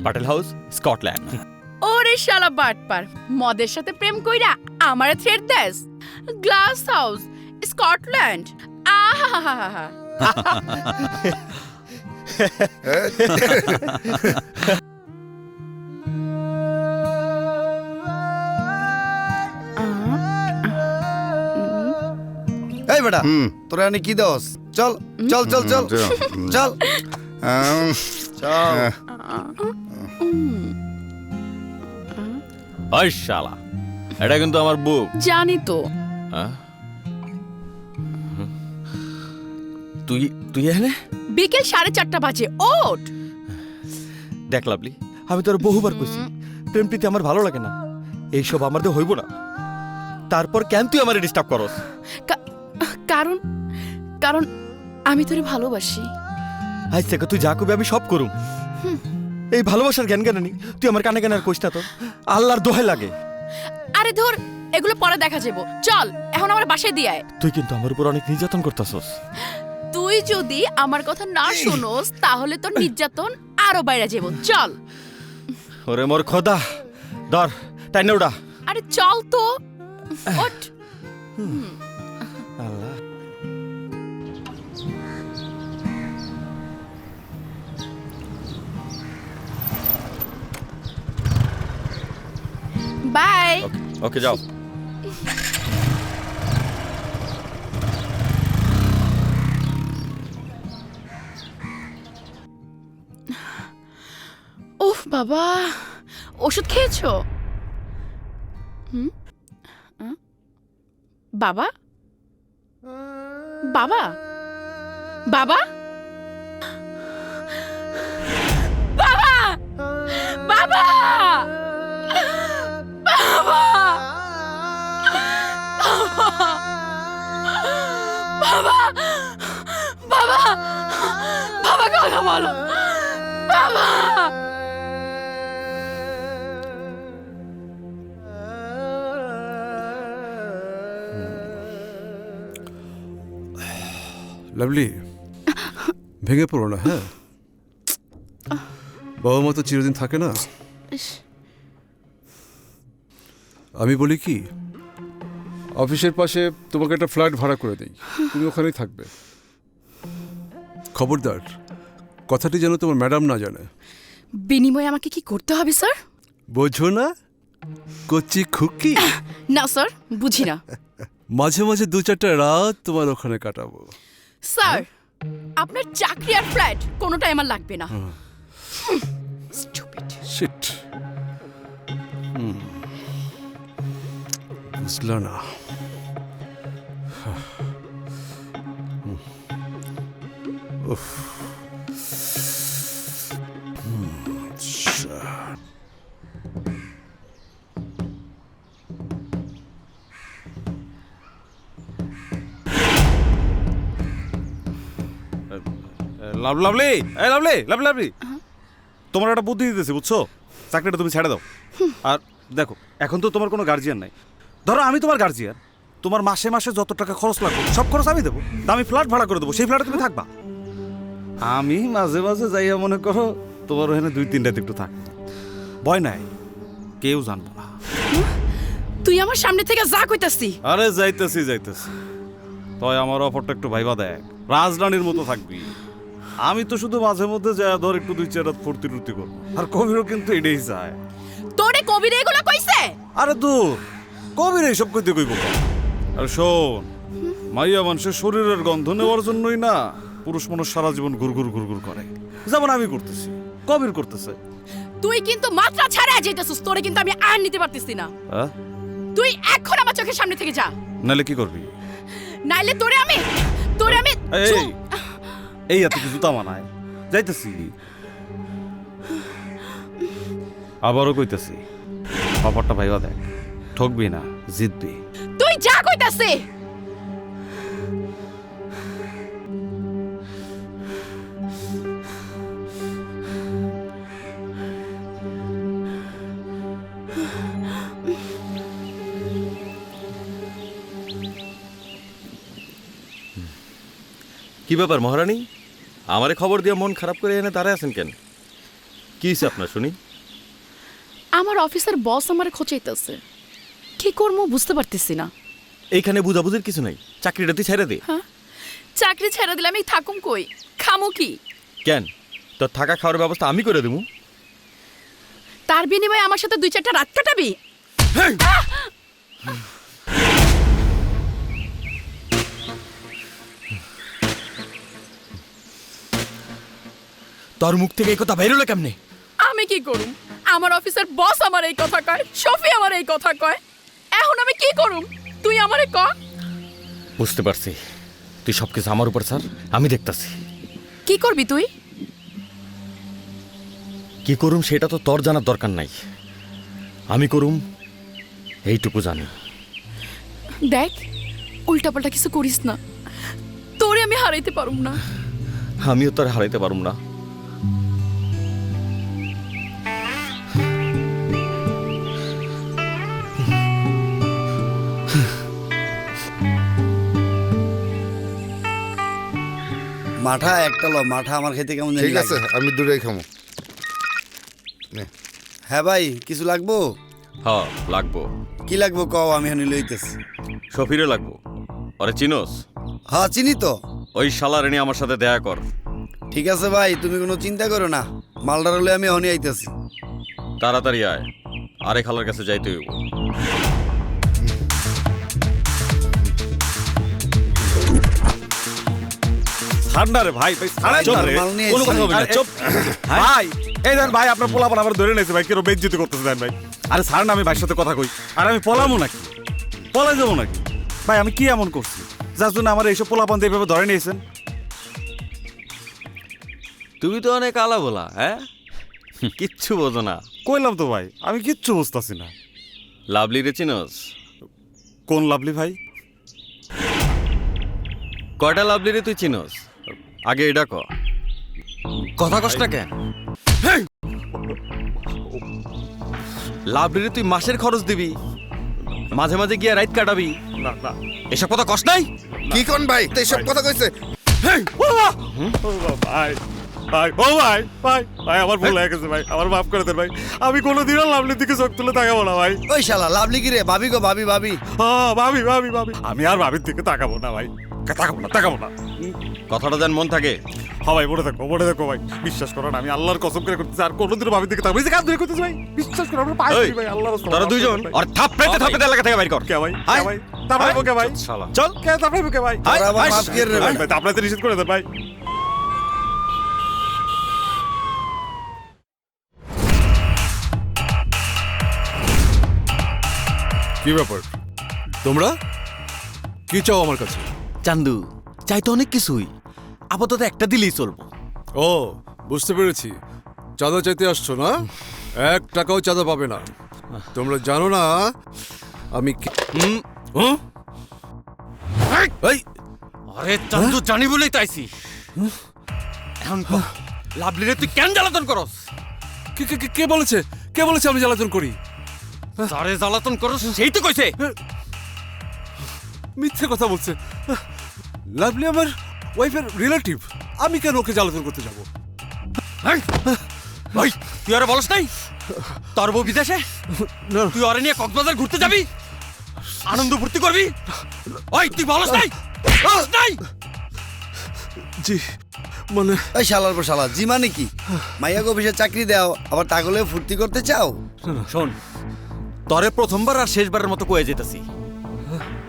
Patel house, Scotland. ওরে শালা বাটপার, মদের সাথে প্রেম কইরা আমারে থ্রেট দেস? Glass house, Scotland. আহা, এই বেটা, তোরা এনে কি দোস? চল চল চল চল চল চল। ওই শালা, এটা কিন্তু আমার বুক। জানি তো। তুই তুই এখানে? বিকেল 4:30 বাজে, ওঠ। দেখ লাভলি, আমি তোর বহুবার কইছি প্রেম প্রীতি আমার ভালো লাগে না, এইসব আমার দিয়ে হইব না। তারপর কেন তুই আমারে ডিস্টার্ব করস? কারণ কারণ আমি তোরে ভালোবাসি। আজ থেকে তুই যা করবি আমি সব করুম। এই ভালোবাসার জ্ঞান জ্ঞানী তুই আমার কানে কানে আর কইস না তো, আল্লাহর দোহাই লাগে। আরে ধর, এগুলো পরে দেখা যাবো। চল এখন আমার বাসায় দিয়ে আয়। তুই কিন্তু আমার উপর অনেক নির্যাতন করতাছস। তুই যদি আমার কথা না শোনোস তাহলে তোর নির্যাতন আরো বাইরে যাবো। চল। ওরে মোর খোদা, ধর টাইনে উড়া। আরে চল তো, ওঠ। আল্লাহ। বাই। ওকে যাও। উফ বাবা, ওষুধ খেয়েছো? বাবা বাবা বাবা বাবা বাবা বাবা বাবা বাবা কথা বলো বাবা। লাভলি, ভেঙে পড়ো না। হ্যাঁ, বাবা মা তো চিরদিন থাকে না। আমি বলি কি, অফিসের পাশে তোমাকে একটা ফ্ল্যাট ভাড়া করে দেই, তুমি ওখানেই থাকবে। খবরদার, কথাটি যেন তোমার ম্যাডাম না জানে। বিনিময়ে আমাকে কি করতে হবে স্যার? বোঝো না, কচি খুকি? না স্যার, বুঝি না। মাঝে মাঝে 2-4টা রাত তোমার ওখানে কাটাবো। স্যার, আপনার চাকরি আর ফ্ল্যাট কোনোটাই আমার লাগবে না। Stupid shit. বুঝলো না। উফ। লাভলি, এই লাভলি, লাভলি, লাভলি, তোমার একটা বুদ্ধি দিতেছি, বুঝছো? চাকরিটা তুমি ছেড়ে দাও। আর দেখো, এখন তো তোমার কোনো গার্জিয়ান নাই। ধরো আমি তোমার গার্জিয়ান, তোমার মাসে মাসে যত টাকা খরচ লাগবে সব খরচ আমি দেবো, দামি ফ্ল্যাট ভাড়া করে দেবো, সেই ফ্ল্যাটে তুমি থাকবা। আমি মাঝে মাঝে যাইয়া মনে করো তোমার ওখানে 2-3 রাত একটু থাক, ভয় নাই, কেউ জানবো না। তুই আমার সামনে থেকে যা কইতাছি। আরে যাইতেছি তয় আমার অফারটা একটু ভাইবা দেখ, রাজরানীর মতো থাকবি। আমি তো শুধু মাঝে মধ্যে যা ধর একটু 2-4 রাত ফুর্তি টুর্তি করবো, আর কবিরও কিন্তু এটাই চায়। তোরে কবির এগুলো কইছে? আরে দূর, কবির এইসব কইতে কইব। আর শোন, মাইয়া মানুষের শরীরের গন্ধ নেওয়ার জন্যই না পুরুষ মানুষ সারা জীবন ঘুরঘুর করে, যেমন আমি করতেছি, কবির করতেছে। তুই কিন্তু মাত্রা ছাড়া যাইতেছিস, তোরে কিন্তু আমি আর নিতে পারতেছি না। তুই এখন আমার চোখের সামনে থেকে যা, নাইলে কি করবি? নাইলে তোরে আমি এই এত কিছু তা মানায়, যাইতেছি। আবারও কইতেছি, ব্যাপারটা ভাইবা দেখ, ঠকবি না, জিতবি। তুই যা কইতাছি। কি ব্যাপার মহারানী, আমারে খবর দিয়ে মন খারাপ করে এনে দাঁড়ায় আছেন কেন? কি হয়েছে আপনার শুনি? আমার অফিসের বস আমারে খোঁচাইতেছে, কি করবো বুঝতে পারতেছি না। এইখানে বুঝাবুঝির কিছু নাই, চাকরিটা তুই ছেড়ে দে। হ্যাঁ, চাকরি ছেড়ে দিলে আমি থাকুম কই, খামো কি? কেন, তোর থাকা খাওয়ার ব্যবস্থা আমি করে দেবো। তার বিনিময়ে আমার সাথে 2-4টা রাত কাটাবি? তোর মুখ থেকে এই কথা বের হলো কেমনে? আমি কি করুম? আমার অফিসের বস আমার এই কথা কয়, শফি আমার এই কথা কয়, এখন আমি কি করুম? তুই আমারে ক। বুঝতে পারছি, তুই সবকিছু আমার উপর স্যার, আমি দেখতাছি। কি করবি তুই? কি করুম সেটা তো তোর জানার দরকার নাই, আমি করুম এইটুকু জানি। দেখ, উল্টাপাল্টা কিছু করিস না, তোরে আমি হারাইতে পারুম না। আমিও তোর হারাইতে পারুম না। মাঠা একটা লো, মাঠা আমার খেতে কেমন জানি ঠিক আছে, আমি দূরেই খামো। হ্যাঁ ভাই, কিছু লাগবো? হ্যাঁ লাগবো। কি লাগবো কও, আমি হানি লইতেছি। শফিরে লাগবো, আরে চিনোস? হ্যাঁ চিনি তো। ওই শালারে নিয়ে আমার সাথে দেখা কর। ঠিক আছে ভাই, তুমি কোনো চিন্তা করো না, মালদার হলে আমি হনি আইতেছি। তাড়াতাড়ি আয়, আরে খালার কাছে যাইতে হইব। ঠান্ডা রে ভাই, কোনো কথা হবে না, চুপ ভাই। এই দেন ভাই, আপনার পোলাপান আবার ধরে নিয়েছে ভাই, কিরকম বেজ্জিত করতেছে দেন ভাই। আরে ছাড় না, আমি ভাইয়ের সাথে কথা কই। আর আমি পলামো নাকি, পলাই যাবো নাকি ভাই? আমি কি এমন করছি যার জন্য আমার এইসব পোলাপান এইভাবে ধরে নিয়েছেন? তুমি তো অনেক আলা বলা, হ্যাঁ কিচ্ছু বোঝো না। কইলাম তো ভাই, আমি কিচ্ছু বুঝতেছি না। লাভলি রে চিনোস? কোন লাভলি ভাই? কয়টা লাভলি রে তুই চিনোস? আগে এটা কথা কষ্ট কেন? লাভলি রে তুই মাসের খরচ দিবি, মাঝে মাঝে গিয়ে রাইত কাটাবি, এসব কথা কষ্ট নাই? কি কোন ভাই এইসব কথা কইছে? ভাই ভাই, ও ভাই ভাই ভাই, আমার ভুল হয়ে গেছে ভাই, আমার মাফ করে দেন ভাই। আমি কোনোদিনও লাভলির দিকে চোখ তুলে তাকাবো না ভাই। ওই শালা লাভলি কি রে? ভাবি গো, ভাবি ভাবি। হ্যাঁ ভাবি ভাবি ভাবি, আমি আর ভাবির দিকে তাকাবো না ভাই, তাকাবো না। কথাটা যেন মন থাকে। হ্যাঁ ভাই, মনে থাকো ভাই, বিশ্বাস করো না, আমি আল্লাহর কসম করে করতেছি, আর কোনোদিনও ভাবির দিকে তাকাবো। এই যে কাজ ধরে করতেছি ভাই, বিশ্বাস করো, আমরা পাই ভাই, আল্লাহর কসম। তোরা দুইজন আর থাপড়াইতে থাপড়াইতে এলাকা থেকে বাইর কর। কে ভাই, কে ভাই, তাপড়াইবো কে ভাই? শালা চল, কে তাপড়াইবো কে ভাই? ভাই তাপড়াইতে নিষেধ করে দেন ভাই। কি ব্যাপার তোমরা কি চাও আমার কাছে? চান্দু, চাই তো অনেক কিছুই, আপাতত একটা দিলেই চলবো। ও বুঝতে পেরেছি, চাঁদা চাইতে আসছো না? 1 টাকাও চাঁদা পাবে না। তোমরা জানো না আমি আরে চান্দু, জানি বলেই তাইছি। এখন লাভলি রে তুই কেন জ্বালাতন করস? কে বলেছে আমি জ্বালাতন করি? সারে জ্বালাতন করস সেই তো কইছে। মিথ্যে কথা বলছে। লাভলি আমার ওয়াইফের রিলেটিভ, আমি কেন ওকে জ্বালাতন করতে যাব? ভাই তুই আরে বলস নাই তোর বউ বিদেশে, তুই ওরে নিয়ে কক্সবাজার ঘুরতে যাবি, আনন্দ ফুর্তি করবি? ওই তুই বলস নাই? বলস নাই? জি মানে এই শালার পর শালা, জি মানে কি? মাইয়াকে অফিসে চাকরি দাও, আবার তাগলে ফুর্তি করতে চাও? শোন, তরে প্রথমবার আর শেষবারের মতো কয়ে যেতেছি,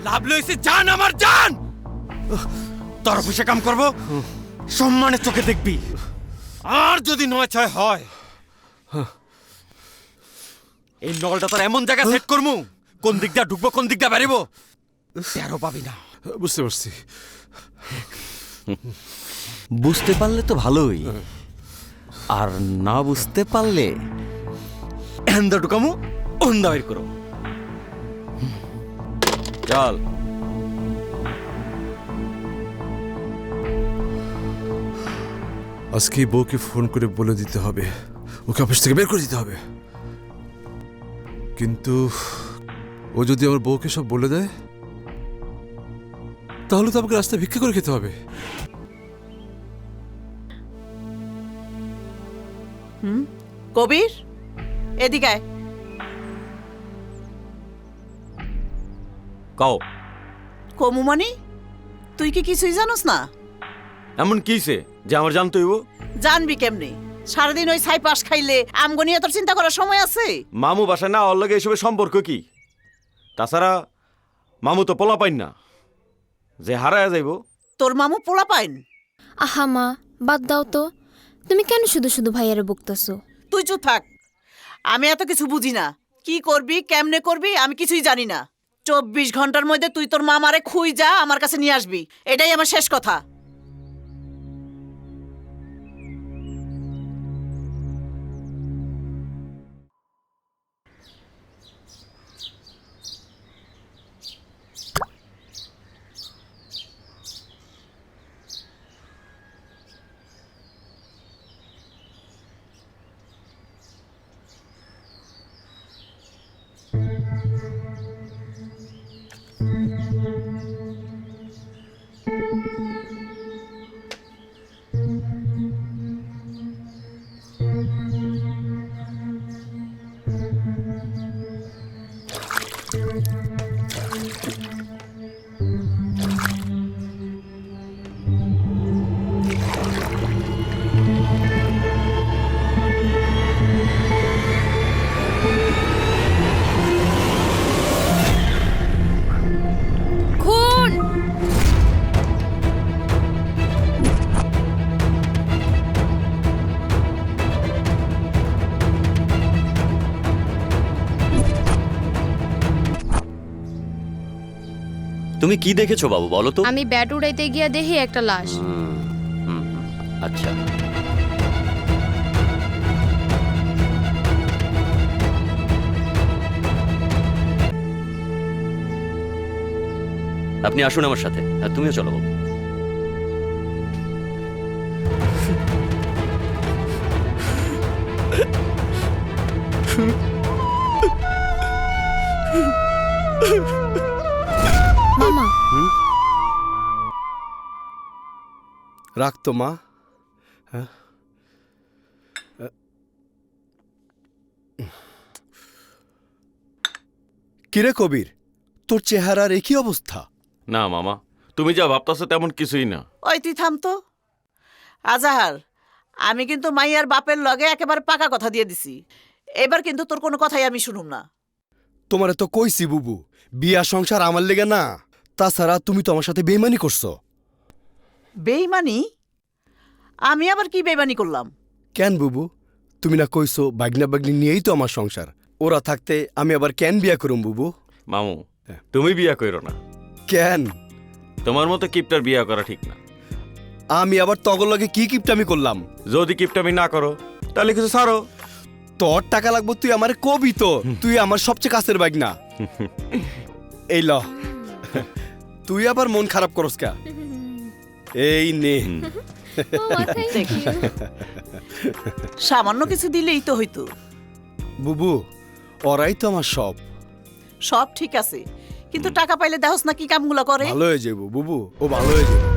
লাভলি হইছে জান, আমার জান। তোর অফিসে কাম করব, সম্মানের চোখে দেখবি। আর যদি নয় ছয় হয়, এই নলটা তোর এমন জায়গা সেট করমু, কোন দিক দিয়ে ঢুকবো কোন দিক দিয়ে বেরিবো তেরো পাবি না। বুঝতে পারছি। বুঝতে পারলে তো ভালোই, আর না বুঝতে পারলে এন্দা ঢুকামু অন্দা বের করো। চল। আজকে বউকে ফোন করে বলে দিতে হবে, ওকে অফিস থেকে বের করে দিতে হবে। কিন্তু ও যদি আমার বউকে সব বলে দেয়, তাহলে তো আমাকে রাস্তায় ভিক্ষা করে খেতে হবে। কবির, এদিকে আয়। কাও কমু মানে তুই কি কিছুই জানোস না? এমন কিছে যে আমার জানতে হইব? জানবি কেমনে? সারাদিন ওই ছাই পাশ খাইলে আমগো নিয়ে তোর চিন্তা করার সময় আছে? মামু বাসায় না, ওর লগে এসবের সম্পর্ক কি? তাছাড়া মামু তো পোলা পাইন না যে হারায় যাইব। তোর মামু পোলা পাইন? আহা মা, বাদ দাও তো, তুমি কেন শুধু শুধু ভাইয়ারে বকতেছো? তুই চুপ থাক, আমি এত কিছু বুঝি না। কি করবি কেমনে করবি আমি কিছুই জানি না। 24 ঘন্টার মধ্যে তুই তোর মামারে খুই যা আমার কাছে নিয়ে আসবি, এটাই আমার শেষ কথা। তুমি কি দেখেছো বাবু বলো তো? আমি ব্যাট উড়াইতে গিয়া দেখি একটা লাশ। আচ্ছা, আপনি আসুন আমার সাথে, আর তুমিও চলো বাবু। মামা, রাখতো মা। হ্যাঁ, কিরে কবির, তোর চেহারার একই অবস্থা? না মামা, তুমি যা ভাবতাছো তেমন কিছুই না। ওই তুই থাম তো। আজাহার, আমি কিন্তু মাইয়ার বাপের লগে একেবারে পাকা কথা দিয়ে দিছি। এবার কিন্তু তোর কোনো কথাই আমি শুনুম না। তোমারে তো কইছি বুবু, বিয়া সংসার আমার লেগে না। তাছাড়া তুমি তো আমার সাথে বেইমানি করছো। বেইমানি? আমি আবার কি বেইমানি করলাম? কেন বুবু, তুমি না কইছো বাগনা বাগনি নিয়েই তো আমার সংসার, ওরা থাকতে আমি আবার কেন বিয়া করুম বুবু? মামু, তুমি বিয়া কইরো না। কেন? তোমার মতো কিপটার বিয়া করা ঠিক না। আমি আবার তগর লগে কি কিপটামি করলাম? যদি কিপটামি না করো তাহলে কিছু ছাড়ো। তোর টাকা লাগবো তুই আমার কবি তো, তুই আমার সবচেয়ে কাছের বাগনা। এই ল, তুই আবার মন খারাপ করস কা? এই নে। সামান্য কিছু দিলেই তো হইতো। বুবু, ওরাই তো আমার সব। সব ঠিক আছে, কিন্তু টাকা পাইলে দেহস না কি কামগুলো করে। ভালো হয়ে যাবো বুবু, ও ভালো হয়ে যাবো।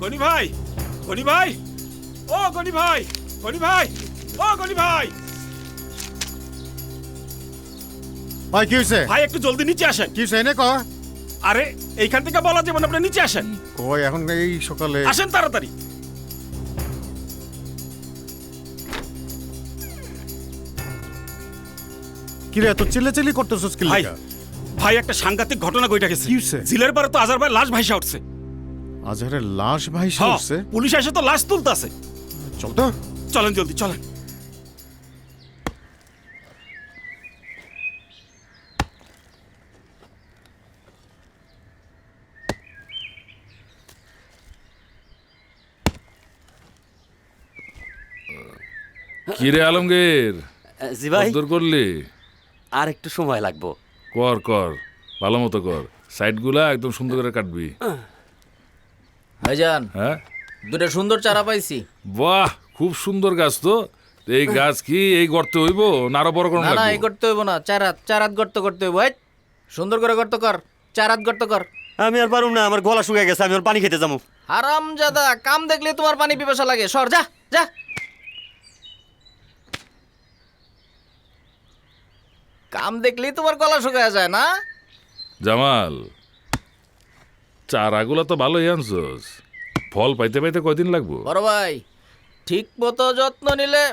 গনি ভাই, গনি ভাই, ও গনি ভাই, গনি ভাই, ও গনি ভাই। ভাই কি হয়েছে? ভাই একটু জলদি নিচে আসেন। কি হয়েছে এনে ক? আরে এইখান থেকে বলা যাবে না, আপনি নিচে আসেন। কই এখন এই সকালে? আসেন তাড়াতাড়ি। কি রে এত চিল্লাচিল্লি করতেছস কি ভাই, লাগা? ভাই একটা সাংঘাতিক ঘটনা কইটা গেছে। কি হইছে? জিলের পারে তো আজার ভাই লাশ ভাইসা উঠছে। আজহারের লাশ ভাইসা হ্যাঁ, উঠছে? পুলিশ এসে তো লাশ তুলতাছে। চল তো। চলেন জলদি চলেন। কি রে আলমগীর, জি ভাই। দূর করলি? আর একটু সময় লাগবো। কর কর, ভালো মতো কর, সাইডগুলা একদম সুন্দর করে কাটবি। ভাইজান, হ্যাঁ দুটো সুন্দর চারা পাইছি। বাহ, খুব সুন্দর গাছ তো। এই গাছ কি এই গর্তে হইব না আরো বড় করে না না, এই লাগবে? করতে হইব না, চারাত গর্ত করতে হইব। এই, সুন্দর করে গর্ত কর, চারাত গর্ত কর। আমি আর পারুম না, আমার গলা শুকিয়ে গেছে, আমি ওর পানি খেতে যাবো। হারামজাদা, কাম দেখলে তোমার পানি পিপাসা লাগে। সর, যা যা। কাম দেখলেই তোমার গলা শুকায় যায় না? জামাল, চারাগুলা তো ভালোই আনছস, ফল পাইতে পাইতে কয়দিন লাগবো? বড় ভাই, ঠিক মতো যত্ন নিলে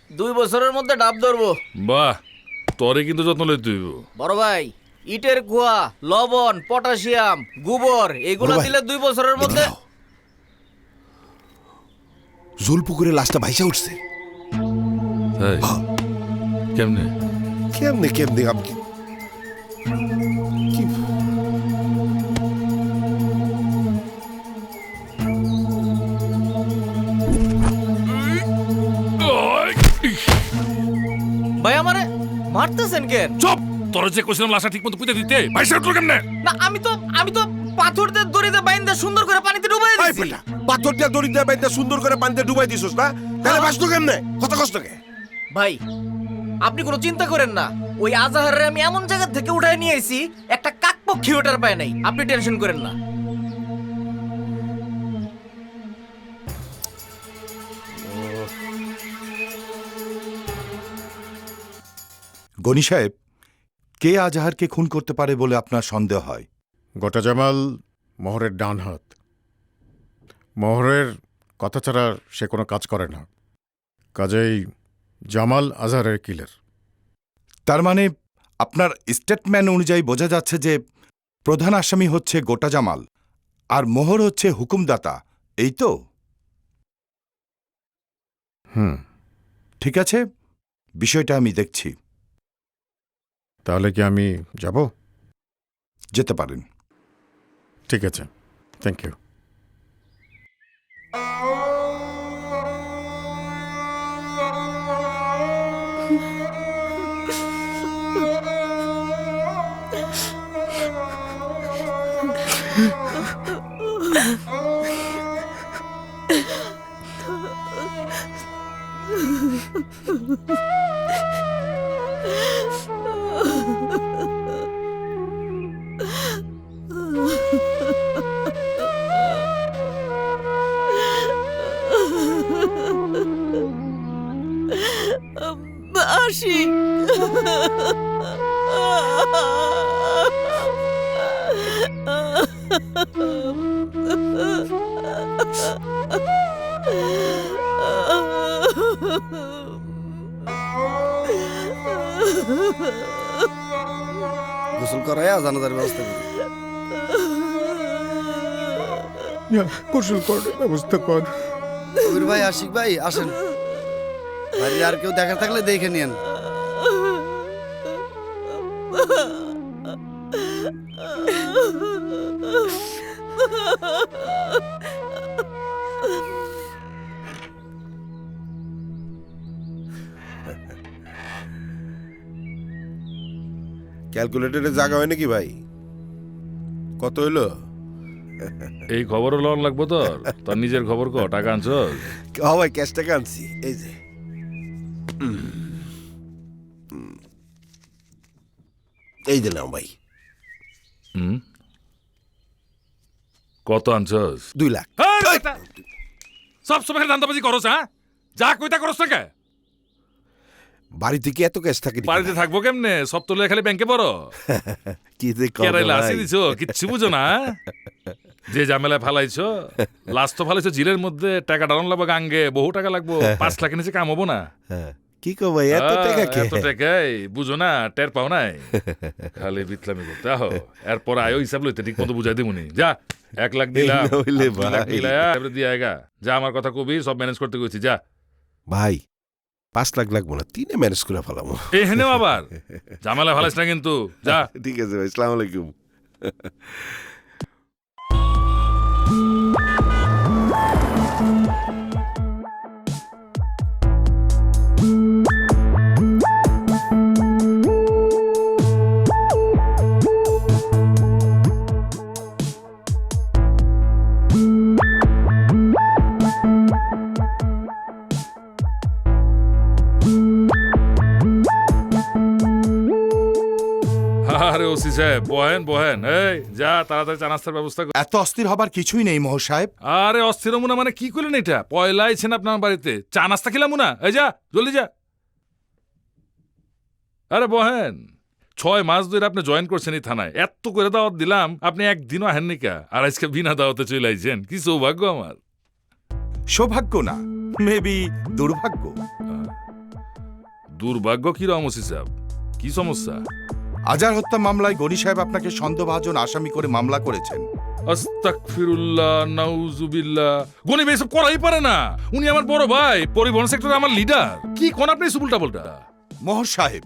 2 বছরের মধ্যে ডাব ধরবো। বাহ, তোরে কিন্তু যত্ন লইতে হইব। বড় ভাই, ইটের কুয়া, লবণ, পটাশিয়াম, গোবর এগুলো দিলে 2 বছরের মধ্যে। জলপুকুরে লাশটা ভাইসা উঠছে। তাই? কেমনে কেমনে কেমনে আমি কি ভাই আমারে মারতেছেন কেন? চুপ! তোর যে কইছিলাম লাশটা ঠিক মতো পুঁতে দিতে, ভাইসা উঠলো কেমনে? না, আমি তো পাথর দিয়ে দড়িতে বাইন্ধা সুন্দর করে পানিতে ডুবাই দিছি। পাথর দিয়া দড়ি দিয়া বাইন্দা সুন্দর করে পানিতে ডুবাই দিছস না? তাহলে বাঁচতো কেমনে? কত কষ্ট কে? ভাই, আপনি কোনো চিন্তা করেন না, ওই আজাহারে আমি এমন জায়গা থেকে উঠায় নিয়ে আইছি, একটা কাকপক্ষী ওঠার পায় নাই। আপনি টেনশন করেন না। গনি সাহেব, কে আজহারকে খুন করতে পারে বলে আপনার সন্দেহ হয়? গোটা জামাল মোহরের ডান হাত। মোহরের কথা ছাড়া সে কোনো কাজ করে না, কাজেই জামাল আজহারের কিলার। তার মানে আপনার স্টেটমেন্ট অনুযায়ী বোঝা যাচ্ছে যে প্রধান আসামি হচ্ছে গোটা জামাল আর মোহর হচ্ছে হুকুমদাতা, এই তো? ঠিক আছে, বিষয়টা আমি দেখছি। তাহলে কি আমি যাব? যেতে পারেন। ঠিক আছে, থ্যাংক ইউ। আসি। গোসল করাইয়া জানাজার ব্যবস্থা করি। গোসল করার ব্যবস্থা কর। কবির ভাই, আশিক ভাই, আসেন। বাড়ির আর কেউ দেখা থাকলে দেখে নিয়েন। ক্যালকুলেটরে জায়গা হয় নাকি ভাই? কত হইলো? এই খবরও লন লাগবো তোর? তোর নিজের খবর ক, টাকা আনছস? ভাই ক্যাশ টাকা আনছি, এই যে। এই দিলাম ভাই। কত আনছস? 2 লাখ। সব সময় দান্দাবাজি করছ, হ্যাঁ? যা কইতা করছ না কে? বাড়িতে কি এত ক্যাশ থাকে? বাড়িতে থাকবো কেমনে? সব তোলে খালি ব্যাংকে পড়ো। কি যে কেরাইলা আসি দিছো, কিচ্ছু বুঝো না। যে ঝামেলা ফালাইছো, লাস্ট তো ফালাইছো জিলের মধ্যে, টাকা ডাউন লাগবে গাঙ্গে, বহু টাকা লাগবো। 5 লাখের নিচে কাম হবো না। কি কো ভাই, এত টাকা কে? এত টাকাই বুঝো না, টের পাও নাই। খালি বিতলামি করতে আহো, এরপর আয়ো হিসাব লইতে ঠিক মতো বুঝাই দিমুনি। যা 1 লাখ দিলাম, 2 লাখ দিলাম, দিয়ে আয়গা। যা আমার কথা কবি, সব ম্যানেজ করতে কইছি, যা। ভাই 5 লাখ লাগবো না, 3 ম্যানেজ করে ফেলামো। এখানেও আবার ঝামেলা ফালাইস না কিন্তু, যা। ঠিক আছে ভাই, আসসালামু আলাইকুম। আরে ওসি সাহেব, বহেন বহেন। এই যা, তাড়াতাড়ি চা নাস্তার ব্যবস্থা কর। এত অস্থির হবার কিছুই নেই মোহর সাহেব। আরে অস্থির মুনা মানে কি করলেন এটা? পয়লা আইছেন আপনার বাড়িতে, চা নাস্তা খেলাম মুনা। এই যা, জলদি যা। আরে বহেন, 6 মাস ধরে আপনি জয়েন করছেন এই থানায়, এত করে দাওয়াত দিলাম, আপনি একদিনও আহেন নিকা, আর আজকে বিনা দাওয়াতে চলে আইছেন। কি সৌভাগ্য আমার। সৌভাগ্য না, মেবি দুর্ভাগ্য। দুর্ভাগ্য কিরকম ওসি সাহেব? কি সমস্যা? আজার হত্যা মামলায় গনি সাহেব আপনাকে সন্দেহভাজন আসামি করে মামলা করেছেন। আস্তাগফিরুল্লাহ, নাউজুবিল্লাহ। গনি ভাই এসব করাই পারে না। উনি আমার বড় ভাই, পরিবহন সেক্টরে আমার লিডার। কি কোন আপনি উল্টা পাল্টা? মোহর সাহেব,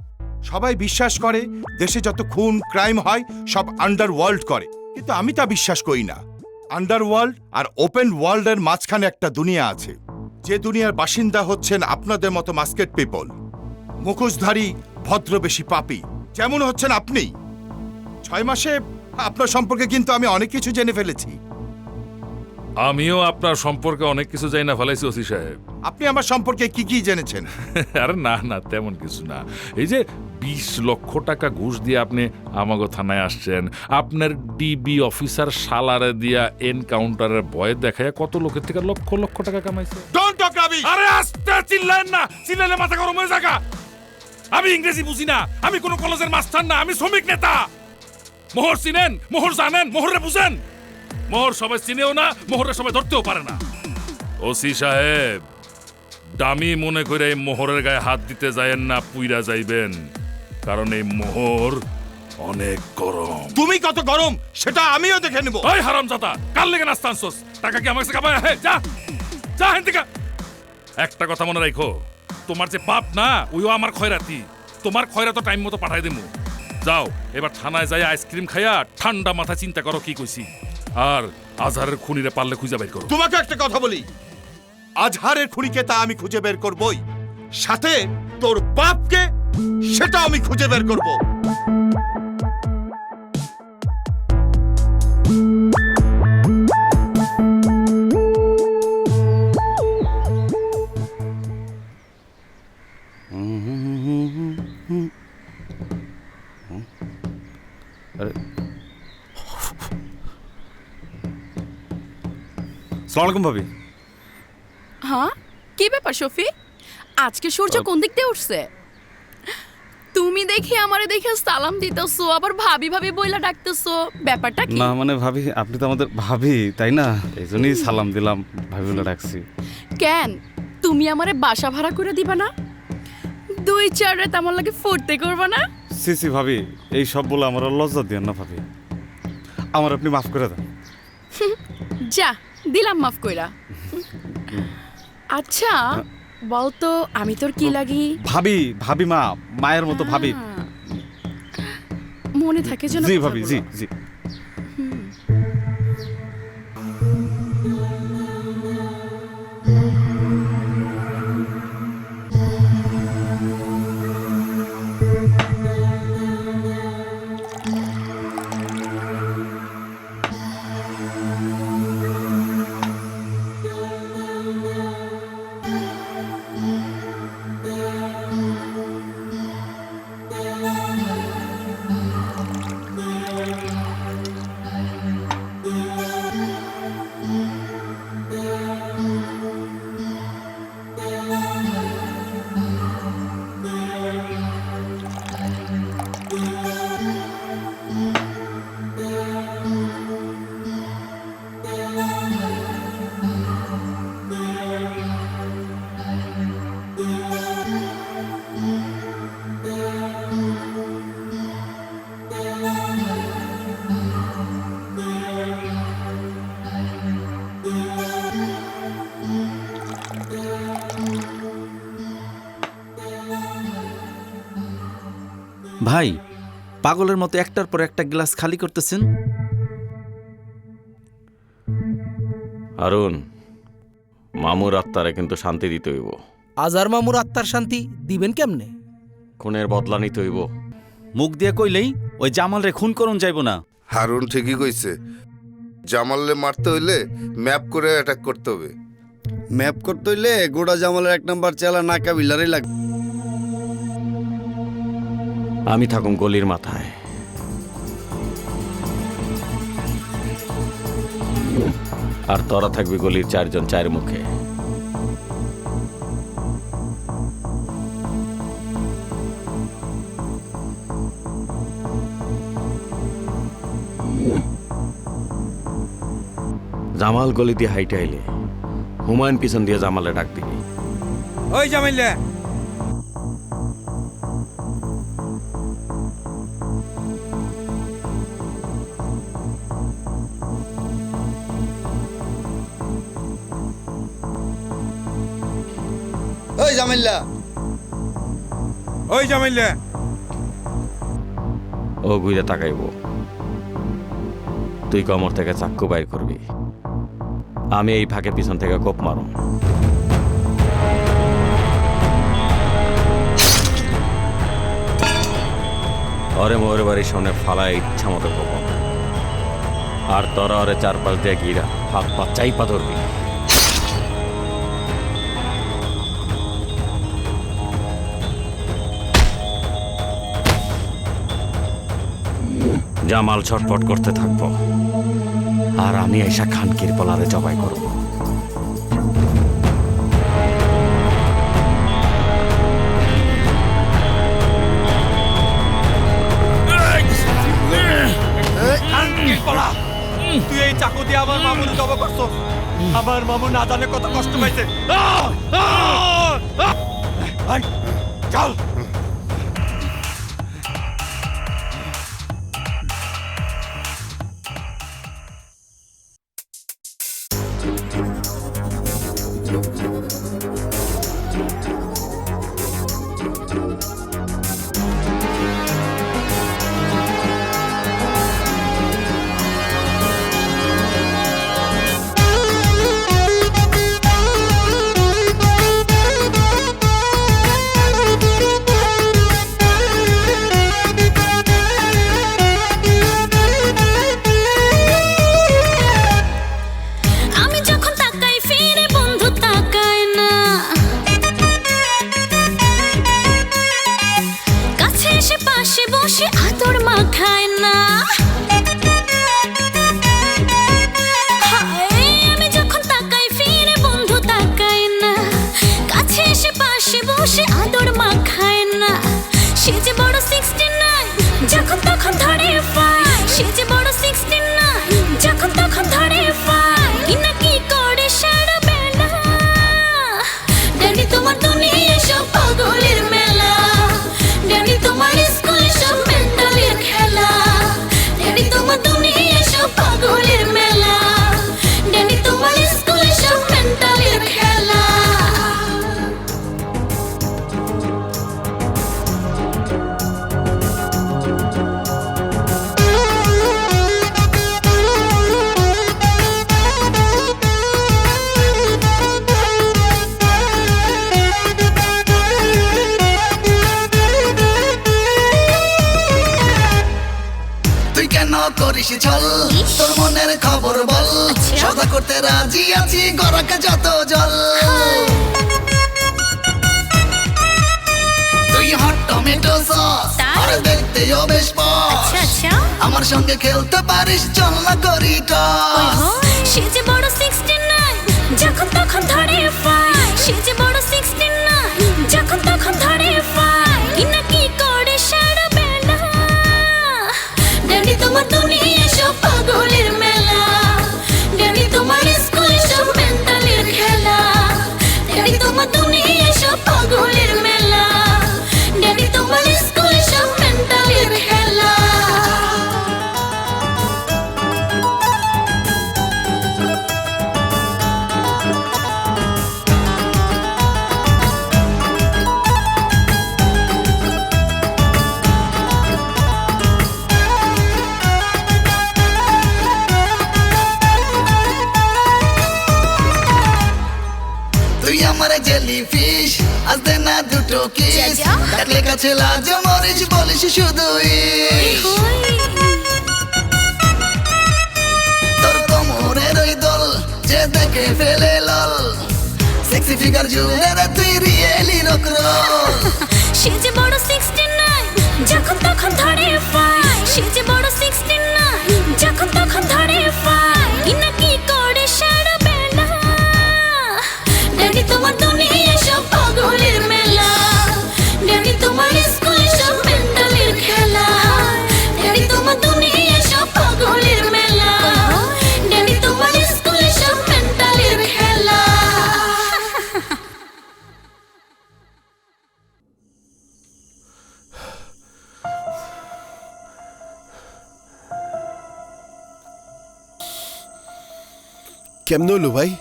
সবাই বিশ্বাস করে দেশে যত খুন ক্রাইম হয় সব আন্ডারওয়ার্ল্ড করে, কিন্তু আমি তা বিশ্বাস করি না। আন্ডারওয়ার্ল্ড আর ওপেন ওয়ার্ল্ডের মাঝখানে একটা দুনিয়া আছে, যে দুনিয়ার বাসিন্দা হচ্ছেন আপনাদের মতো মাস্কেট পিপল, মুখোশধারী ভদ্রবেশী পাপী, যেমন হচ্ছেন আপনি। 6 মাসে আপনার সম্পর্কে কিন্তু আমি অনেক কিছু জেনে ফেলেছি। আমিও আপনার সম্পর্কে অনেক কিছু জানি না ফেলাইছি ওসি সাহেব। আপনি আমার সম্পর্কে কি কি জেনেছেন? আরে না না, তেমন কিছু না। এই যে 20 লক্ষ টাকা ঘুষ দিয়ে আপনি আমাগো থানায় আসছেন, আপনার ডিবি অফিসার শালারে দিয়া এনকাউন্টারের ভয় দেখায় কত লোকের থেকে লক্ষ লক্ষ টাকা কামাইছে। Don't talk rubbish. আরে আস্তে চিল্লেন না, চিল্লালে মাথা গরম হয়ে যাগা। আমি ইংরেজি বুঝি না, আমি কোন কলেজের মাস্টার না, আমি শ্রমিক নেতা। মোহর চিনেন, মোহর জানেন, মোহরে বুঝেন? মোহর সবাই চিনেও না, মোহরে সবাই ধরতেও পারে না। ওসি সাহেব, দামি মনে করে এই মোহরের গায়ে হাত দিতে যায়েন না, পুইরা যাইবেন, কারণ এই মোহর অনেক গরম। তুমি কত গরম সেটা আমিও দেখে নেব। ওই হারামজাদা, কাল লেগে নাস্তা আনছস, টাকা কি আমার কাছে কামায়? যা যা হেন থেকে। একটা কথা মনে রাখো, তোমার যে বাপ না, ওইও আমার খয়রাতি। তোমার খয়রা তো টাইম মতো পাঠাই দেবো। যাও এবার থানায় যাই আইসক্রিম খাইয়া ঠান্ডা মাথা চিন্তা করো কি কইছি, আর আজহারের খুনিরে পারলে খুঁজে বের করো। তোমাকে একটা কথা বলি, আজহারের খুনিকে তা আমি খুঁজে বের করবই, সাথে তোর বাপকে সেটা আমি খুঁজে বের করব। আসসালামু আলাইকুম ভাবি। হ্যাঁ, কি ব্যাপার শফি? আজকে সূর্য কোন দিক দিয়ে উঠছে? তুমি দেখি আমারে দেখে সালাম দিতেছো, আবার ভাবি ভাবি বইলা ডাকতেছো, ব্যাপারটা কি? না মানে ভাবি, আপনি তো আমাদের ভাবি তাই না, এই জন্যই সালাম দিলাম, ভাবি বলে ডাকছি। কেন তুমি আমারে বাসা ভাড়া করে দিবা না? 2-4 রাত আমার লাগে ফুর্তি করবা না? সি ভাবি, এই সব বলে আমার লজ্জা দিয়েন না ভাবি, আমার আপনি মাফ করে দেন। যা দিলাম মাফ কইরা। আচ্ছা বলতো আমি তোর কি লাগি? ভাবি, ভাবি মা, মায়ের মতো ভাবি। মনে থাকে যেন। জি ভাবি, জি জি। ভাই পাগলের মতো একটার পর একটা গ্লাস খালি করতেছেন। আরুন, মামুর আত্মারে কিন্তু শান্তি দিতে হইব। আজার মামুর আত্মার শান্তি দিবেন কেমনে? খুনের বদলা নিতে হইব। মুখ দিয়ে কইলেই ওই জামাল রে খুন করুন যাইব না। হারুন ঠিকই কইছে, জামালরে মারতে হইলে ম্যাপ করে অ্যাটাক করতে হবে। ম্যাপ করতে হইলে গোড়া জামালের 1 নাম্বার চেলা নাকা বিলারই লাগবে। আমি থাকুম গলির মাথায়। আর তোরা থাকবি গলির 4 জন 4 মুখে। জামাল গলি দিয়ে হাইটে আইলে হুমায়ুন পিছন দিয়ে জামালে ডাক দিবি। ওই জামাইলে, ওই জামাইল্লা, ওই জামাইলে। ও ঘুরে তাকাইব। তুই কমর থেকে চাক্কু বাইর করবি, আমি এই ফাঁকে পিছন থেকে কোপ মারুম। ওরে মোর বাড়ির সামনে ফালায় ইচ্ছা মতো কোপ, আর তোরা ওরে 4-5 দিয়ে ঘিরা হাত পা চাইপা ধরবি। জামাল ছটফট করতে থাকবো, আর আমি আইসা খানকির পলারে জবাই করব। তুই এই চাকু দিয়ে আমার মামুর জবা করছো। আমার মামু না জানে কত কষ্ট পাইছে। চল। করিস ছল, তোর মনের খবর বল, সদা করতে রাজি আছি গড়াকে যত জল। তুই হট টমেটো সস, আর দেখতেও বেশ পশ। আমার সঙ্গে খেলতে পারিস, চল না করি টস। সে যে বড় 69, যখন তখন ধরে ফাই। সে যে বড় 69, যখন তখন ধরে ফাই। কিনা কি করে সারবে না, ড্যাডি তোমার দুনিয়া সব পাগলের মেলা। ড্যাডি তোমার স্কুল সব মেন্টালের খেলা। ড্যাডি তোমার দুনিয়া সব পাগলের মেলা। ড্যাডি তোমার স্কুল সব মেন্টালের খেলা। আমার জেলি ফিশ আজ দে না দুটো কিস ডাকলে কাছে লাজ মরিচ বলিস শুধু ইস তোর কোমরের ওই দল যে দেখে ফেলে লল সেক্সি ফিগার জুড়ে রে তুই রিয়েলি রক রোল সে যে বড় 69 যখন তখন ধরে ফাই সে যে বড় 69 যখন তখন ধরে ফাই কিনা কি করে সারবে না ড্যাডি তোমার দুনিয়া সব পাগলের মেলা ড্যাডি তোমার স্কুলে সব মেন্টালের খেলা ড্যাডি তোমার দুনিয়া সব পাগলের মেলা ড্যাডি তোমার স্কুলে সব মেন্টালের খেলা কেমন হলো ভাই?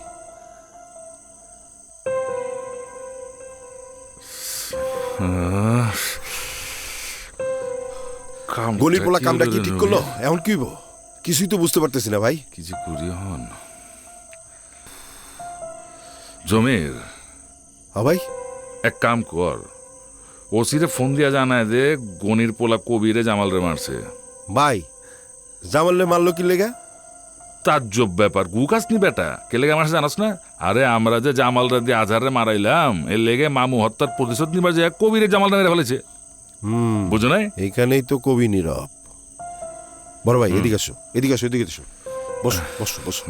গলির পোলা কামটা কি ঠিক করলো? এখন কি হইব? কিছুই তো বুঝতে পারতেছি না ভাই। কিছু করি হন জমির। হ্যাঁ ভাই, এক কাম কর, ওসিরে ফোন দিয়া জানায় দে গনির পোলা কবিরে জামালরে মারছে। ভাই জামালরে মারলো কি লেগা? তাজ্জব ব্যাপার, গুকাস নি বেটা, কে লেগে মারছে জানাস না? আরে আমরা যে জামালরা দিয়ে আজহারে মারাইলাম এর লেগে মামু হত্যার প্রতিশোধ নিবার যে কবিরে জামালরা মেরে ফেলেছে। বুঝো নাই? এইখানেই তো কবি নীরব। বড় ভাই এদিকে আসো, এদিকে আসো, এদিকে আসো, বসো বসো বসো।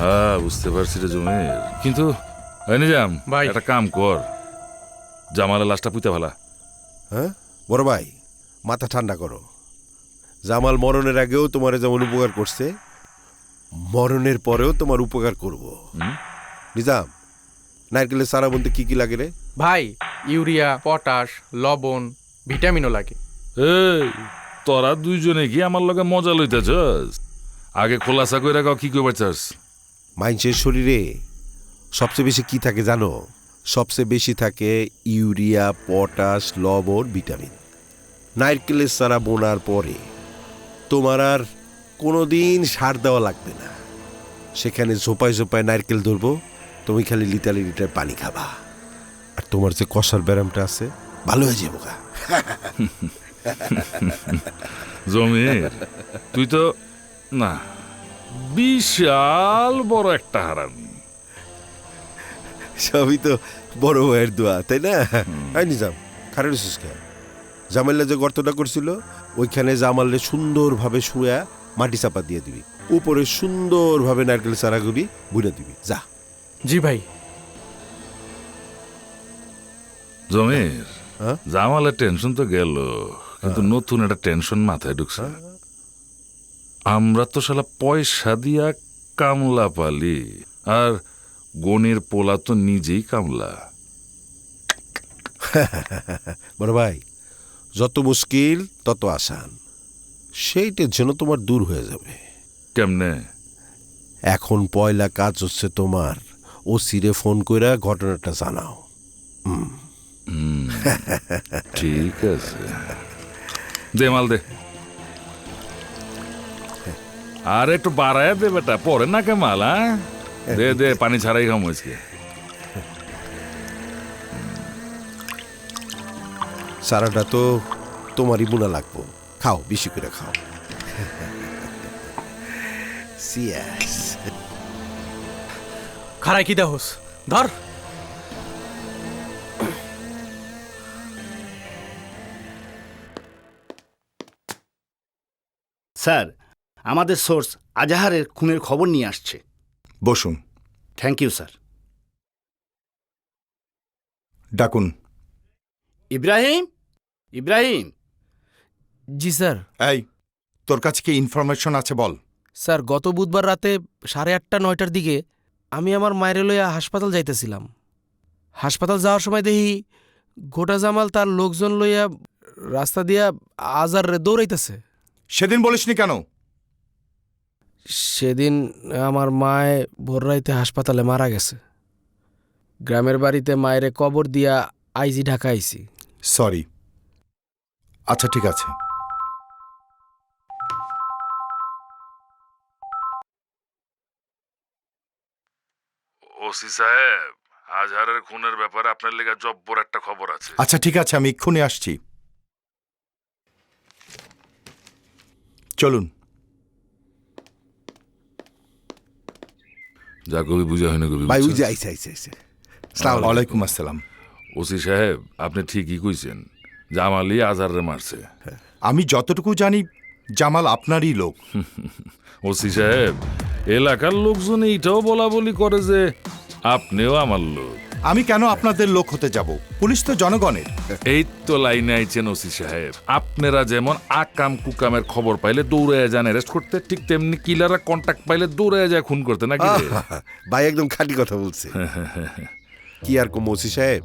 হ্যাঁ বুঝতে পারছি রে জমির, কিন্তু নিজাম ভাই একটা কাম কর, জামালের লাশটা পুঁতে ফেলা। হ্যাঁ বড় ভাই, মাথা ঠান্ডা করো। জামাল মরণের আগেও তোমার যেমন উপকার করছে, মরণের পরেও তোমার উপকার করব। নিজাম, নারকেলের সারা বলতে কি কি লাগে রে? ভাই ইউরিয়া, পটাশ, লবণ, ভিটামিনও লাগে। এই তোরা দুইজনে কি আমার লগে মজা লইতেছস? আগে খোলাসা কইরা কও কি কইবার চাস? মানুষের শরীরে সবচেয়ে বেশি কি থাকে জানো? সবচেয়ে বেশি থাকে ইউরিয়া, পটাশ, লবণ, ভিটামিন। নারকেলের সারা বোনার পরে তোমার আর কোনোদিন সার দেওয়া লাগবে না। সেখানে ঝোপায় ঝোপায় নারকেল ধরবো, তুমি খালি লিটার লিটার পানি খাবা, আর তোমার যে কষার ব্যারামটা আছে ভালো হয়ে যাবো। জমির তুই তো না বিশাল বড় একটা হারামি। সবই তো বড় ভাইয়ের দোয়া, তাই না? নিজাম খারাপ সুস্কা জামাল্লা যে গর্তটা করছিল ওইখানে জামাল্লে সুন্দরভাবে শুয়া মাটি চাপা দিয়ে দিবি, উপরে সুন্দরভাবে নারকেল চারাগুলি বুড়ে দিবি। যা। জি ভাই। জমির জামালের টেনশন তো গেল, কিন্তু নতুন একটা টেনশন মাথায় ঢুকছে। আমরা তো শালা পয়সা দিয়া কামলা পালি, আর গনির পোলা তো নিজেই কামলা। বড় ভাই, যত মুশকিল তত আসান, সেই টেনশন তোমার দূর হয়ে যাবে। কেমনে? এখন পয়লা কাজ হচ্ছে তোমার ওসিরে ফোন কইরা ঘটনাটা জানাও। ঠিক আছে, দে মাল দে, আর একটু বাড়ায় দে বেটা, পরে না কে মাল। দে দে, পানি ছাড়াই খাম আজকে। সারাটা তো তোমারই বোনা লাগবো, খাও, বেশি করে খাও। খারাই কি দেহস ধর। স্যার, আমাদের সোর্স আজাহারের খুনের খবর নিয়ে আসছে। বসুন। Thank you sir. ডাকুন। ইব্রাহিম, ইব্রাহিম। জি স্যার। এই, তোর কাছে কি ইনফরমেশন আছে বল। স্যার, গত বুধবার রাতে 8:30-9টার দিকে আমি আমার মায়ের লইয়া হাসপাতাল যাইতেছিলাম। হাসপাতাল যাওয়ার সময় দেখি গোটা জামাল তার লোকজন লইয়া রাস্তা দিয়া আজার দৌড়াইতেছে। সেদিন বলিসনি কেন? সেদিন আমার মায় ভোর রাইতে হাসপাতালে মারা গেছে। গ্রামের বাড়িতে মায়েরে কবর দিয়া আইজি ঢাকা আইছি। সরি। আচ্ছা ঠিক আছে। ওসি সাহেব, আজহারের খুনের ব্যাপারে আপনার লেগে জব্বর একটা খবর আছে। আচ্ছা ঠিক আছে, আমি এক্ষুনি আসছি। চলুন। যা কবি বুঝা হয় না কবি। ভাই ওই যে আইসে আইসে আইসে। ওয়ালাইকুম আসসালাম। ওসি সাহেব, আপনি ঠিকই কইছেন, জামালই আজহারে মারছে। আমি যতটুকু জানি জামাল আপনারই লোক। ওসি সাহেব, এলাকার লোকজন এইটাও বলা বলি করে যে আপনিও আমার লোক। আমি কেন আপনাদের লোক হতে যাব? পুলিশ তো জনগণের। এই তো লাইনে আইছেন ওসি সাহেব। আপনারা যেমন আকাম কুকামের খবর পাইলে দৌড়ে যান অ্যারেস্ট করতে, ঠিক তেমনি কিলাররা কন্টাক্ট পাইলে দৌড়ে যায় খুন করতে, নাকি? ভাই একদম খাঁটি কথা বলছে। কি আর কম ওসি সাহেব,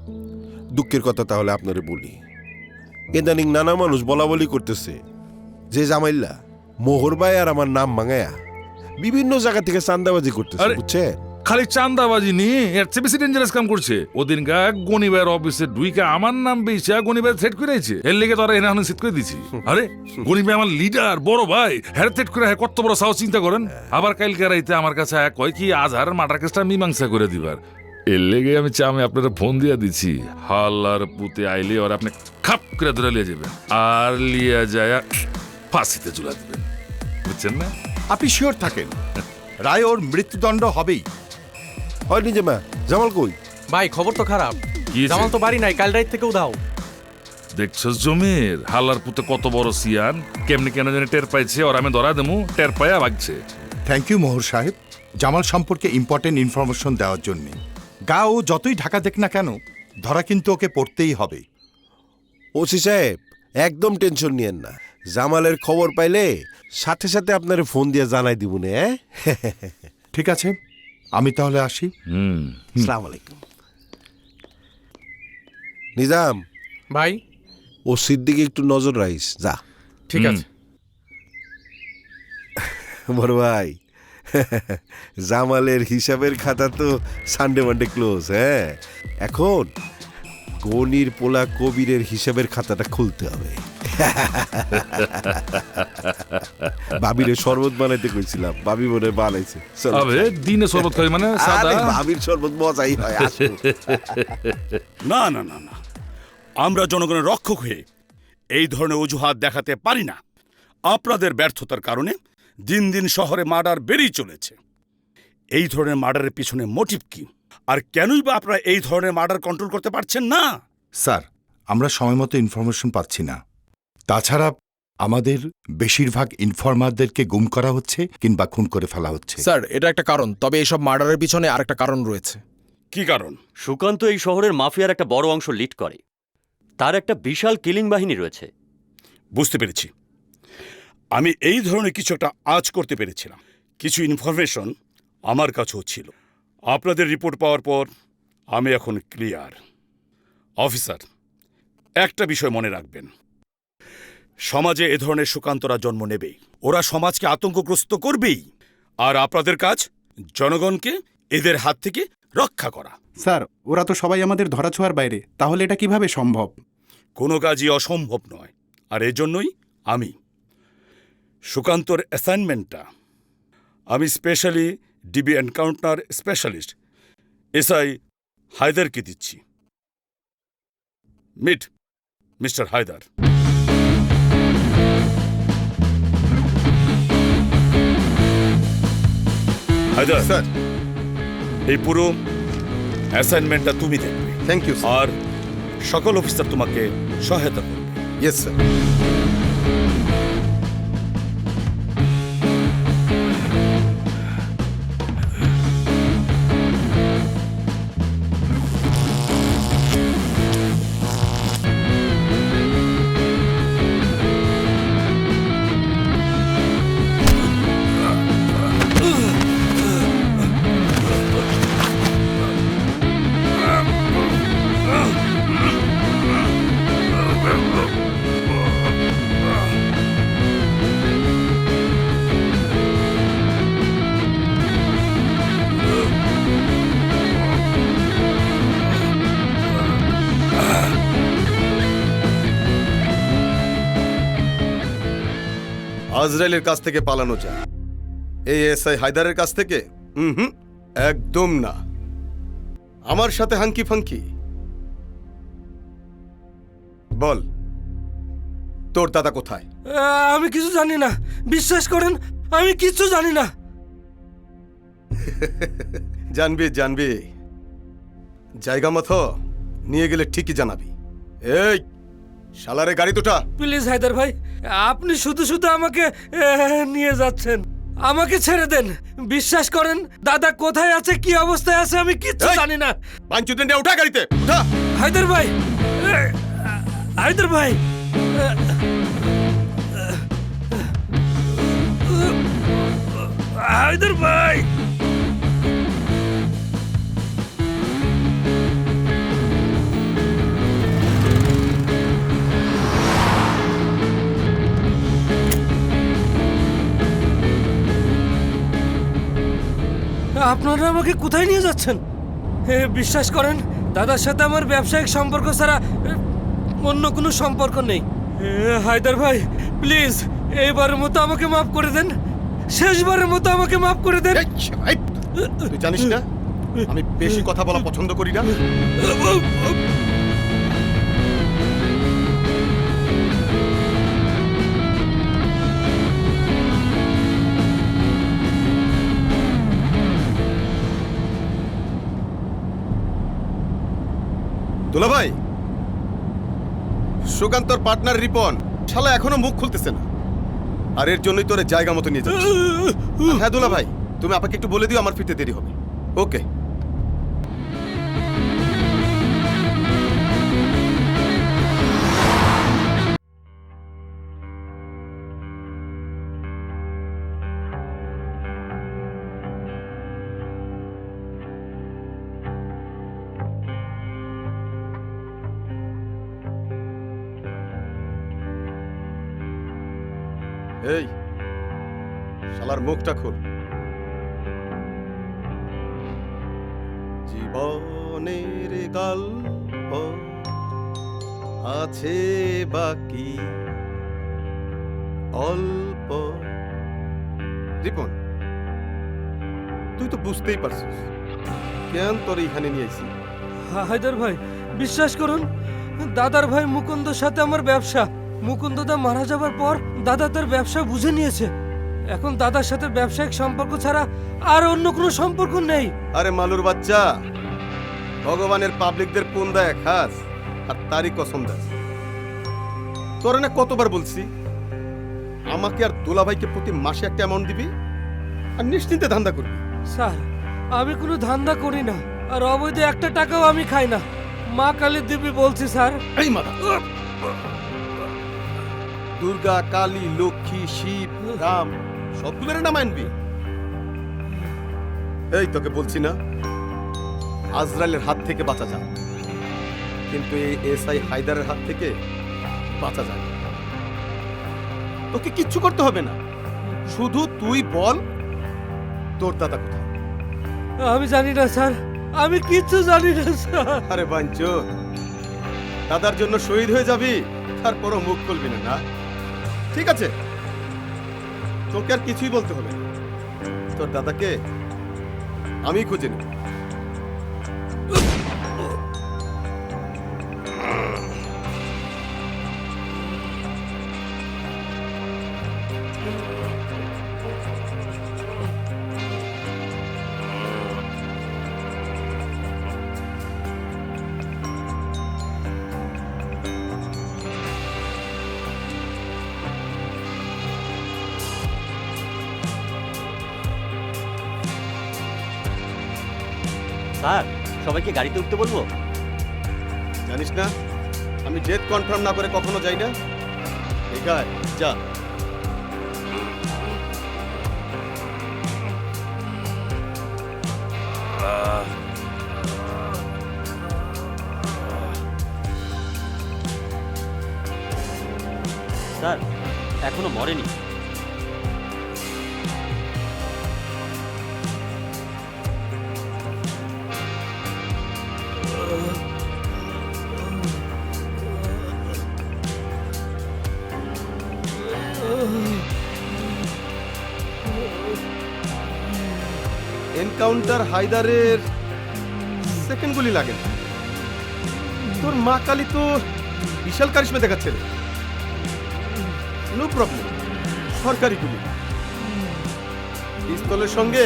দুঃখের কথা তাহলে আপনারে বলি। ইদানিং নানা মানুষ বলা বলি করতেছে যে জামাইল্লা মোহর ভাই আর আমার নাম মাঙ্গায়া বিভিন্ন জায়গা থেকে চান্দাবাজি করতেছে, বুঝছে? খালি চান্দাবাজি নিয়ে এর চেয়ে বেশি ডেঞ্জারাস কাম করছে। ওদিন গা গনিবার অফিসে ঢুইকা আমার নাম বেইছে গনিবার থ্রেট করে আইছে। এর লেগে তোরা এনে এখন সেট করে দিছি। আরে গনিবে আমার লিডার, বড় ভাই, হ্যাঁ থ্রেট করে কত বড় সাহস চিন্তা করেন। আবার কালকে রাইতে আমার কাছে কয় কি আজহারের মার্ডার কেসটা মীমাংসা করে দিবার। এর লেগে আমি আপনারা ফোন দিয়া দিছি। হাল্লার পুতে আইলে আর আপনি খাপ করে ধরে লিয়ে যাবেন, আর লিয়া যায় ফাঁসিতে ঝুলা দিবেন, বুঝছেন না? আপনি শিওর থাকেন রায় ওর মৃত্যুদণ্ড হবেই। হয় নিজে মা, জামাল কই? ভাই খবর তো খারাপ, জামাল তো বাড়ি নাই, কাল রাত থেকে উধাও। দেখছস জমির হাল্লার পুতে কত বড় সিয়ান, কেমনি কেন জানি টের পাইছে, আর আমি ধরা দেবো, টের পাইয়া ভাগছে। থ্যাংক ইউ মোহর সাহেব, জামাল সম্পর্কে ইম্পর্টেন্ট ইনফরমেশন দেওয়ার জন্য। গা ও যতই ঢাকা দেখ না কেন, ধরা কিন্তু ওকে পড়তেই হবে। ওসি সাহেব একদম টেনশন নিয়েন না, জামালের খবর পাইলে সাথে সাথে আপনার ফোন দিয়ে জানাই দিব না। ঠিক আছে, আমি তাহলে আসি। আসসালামু আলাইকুম। নিজাম ভাই, ও সিদ্দিকে একটু নজর রাখিস। যা। ঠিক আছে বড় ভাই, জামালের হিসাবের খাতা তো সানডে মানডে ক্লোজ। হ্যাঁ, এখন গনির পোলা কবিরের হিসাবের খাতাটা খুলতে হবে। ভাবিরে শরবত বানাইতে কইছিলাম, ভাবি মনে বানাইছে। দিনে শরবত খাই মানে ভাবির শরবত মজাই হয়। না না না না, আমরা জনগণের রক্ষক হয়ে এই ধরনের অজুহাত দেখাতে পারি না। আপনাদের ব্যর্থতার কারণে দিন দিন শহরে মার্ডার বেড়েই চলেছে। এই ধরনের মার্ডারের পিছনে মোটিভ কি, আর কেনই বা আপনারা এই ধরনের মার্ডার কন্ট্রোল করতে পারছেন না? স্যার, আমরা সময় মতো ইনফরমেশন পাচ্ছি না। তাছাড়া আমাদের বেশিরভাগ ইনফরমারদেরকে গুম করা হচ্ছে কিংবা খুন করে ফেলা হচ্ছে। স্যার, এটা একটা কারণ, তবে এসব মার্ডারের পিছনে আরেকটা কারণ রয়েছে। কি কারণ? সুকান্ত এই শহরের মাফিয়ার একটা বড় অংশ লিড করে, তার একটা বিশাল কিলিং বাহিনী রয়েছে। বুঝতে পেরেছি। আমি এই ধরনের কিছু একটা আজ করতে পেরেছিলাম। কিছু ইনফরমেশন আমার কাছেও ছিল। আপনাদের রিপোর্ট পাওয়ার পর আমি এখন ক্লিয়ার। অফিসার, একটা বিষয় মনে রাখবেন, সমাজে এ ধরনের সুকান্তরা জন্ম নেবেই। ওরা সমাজকে আতঙ্কগ্রস্ত করবেই, আর আপনাদের কাজ জনগণকে এদের হাত থেকে রক্ষা করা। স্যার, ওরা তো সবাই আমাদের ধরাছোঁয়ার বাইরে, তাহলে এটা কিভাবে সম্ভব? কোনো কাজই অসম্ভব নয়, আর এজন্যই আমি সুকান্তর অ্যাসাইনমেন্টটা আমি specially DB encounter specialist SI হায়দারকে দিচ্ছি। Meet mister Haider. Haider sir, এই পুরো অ্যাসাইনমেন্টটা তুমি দেখবে। Thank you. আর সকল অফিসার তোমাকে সহায়তা করবে। Yes sir. আজরাইলের কাছ থেকে পালানো যায়, এই এসআই হায়দারের কাছ থেকে একদম না। আমার সাথে হাঙ্কি ফাঙ্কি। বল, তোর দাদা কোথায়? আমি কিছু জানি না, বিশ্বাস করেন আমি কিছু জানি না। জানবি জানবি, জায়গা মতো নিয়ে গেলে ঠিকই জানাবি। এই শালারে গাড়ি দুটা। প্লিজ হায়দার ভাই, আপনি শুধু শুধু আমাকে নিয়ে যাচ্ছেন, আমাকে ছেড়ে দেন। বিশ্বাস করেন দাদা কোথায় আছে, কি অবস্থায় আছে আমি কিচ্ছু জানি না। পাঁচুদিন দিয়ে উঠা গাড়িতে, উঠা। হায়দার ভাই, হায়দার ভাই, হায়দার ভাই। আপনারা আমাকে কোথায় নিয়ে যাচ্ছেন? বিশ্বাস করেন দাদার সাথে আমার ব্যবসায়িক সম্পর্ক ছাড়া অন্য কোনো সম্পর্ক নেই। হায়দার ভাই প্লিজ এইবারের মতো আমাকে মাফ করে দেন, শেষবারের মতো আমাকে মাফ করে দেন। তুই জানিস না আমি বেশি কথা বলা পছন্দ করি না। দুলাভাই, সুকান্তর পার্টনার রিপন শালা এখনো মুখ খুলতেছে না, আর এর জন্যই তোর জায়গা মতো নিয়ে যাচ্ছে। হ্যাঁ দুলাভাই, তুমি আপনাকে একটু বলে দিও আমার ফিরতে দেরি হবে। ওকে। এই শালার মুখটা খোল। জীবনের গল্প আছে বাকি অল্প। রিপন, তুই তো বুঝতেই পারছিস কেন তোর এইখানে নিয়ে আইছি। হায়দার ভাই বিশ্বাস করুন, দাদার ভাই মুকুন্দর সাথে আমার ব্যবসা। মুকুন্দদা মারা যাবার পর দাদা তার ব্যবসা বুঝে নিয়েছে। এখন দাদার সাথে ব্যবসায়িক সম্পর্ক ছাড়া আর অন্য কোনো সম্পর্ক নেই। আরে মালুর বাচ্চা, ভগবানের পাবলিকদের কোন দেয় খাস আর তারই কসম দাস। তোর না কতবার বলছি আমাকে আর দুলাভাইকে প্রতি মাসে একটা অ্যামাউন্ট দিবি আর নিশ্চিন্তে ধান্দা করবি। স্যার আমি কোনো ধান্দা করি না, আর অবৈধ একটা টাকাও আমি খাই না। মা কালী দেবী বলছি স্যার। এই মাথা, দুর্গা, কালী, লক্ষ্মী, শিব, রাম সবগুলোর নাম আনবি। এই তোকে বলছি না আজরাইলের হাত থেকে বাঁচা যায়, কিন্তু এই এসআই হায়দারের হাত থেকে বাঁচা যায় না। তোকে কিচ্ছু করতে হবে না, শুধু তুই বল তোর দাদা কোথায়। আমি জানি না স্যার, আমি কিচ্ছু জানি না স্যার। আরে বাঞ্চো, দাদার জন্য শহীদ হয়ে যাবি তারপরও মুখ খুলবি না? ঠিক আছে, তোকে আর কিছুই বলতে হবে না, তোর দাদাকে আমি খুঁজে নেব। স্যার সবাইকে গাড়িতে উঠতে বলবো? জানিস না আমি ডেট কনফার্ম না করে কখনো যাই না। ঠিক আছে যা। স্যার এখনো মরেনি। এনকাউন্টার হায়দারের সেকেন্ড গুলি লাগে না। তোর মা কালী তো বিশাল কারিশমা দেখাচ্ছে রে। নো প্রবলেম, সরকারি গুলি, পিস্তলের সঙ্গে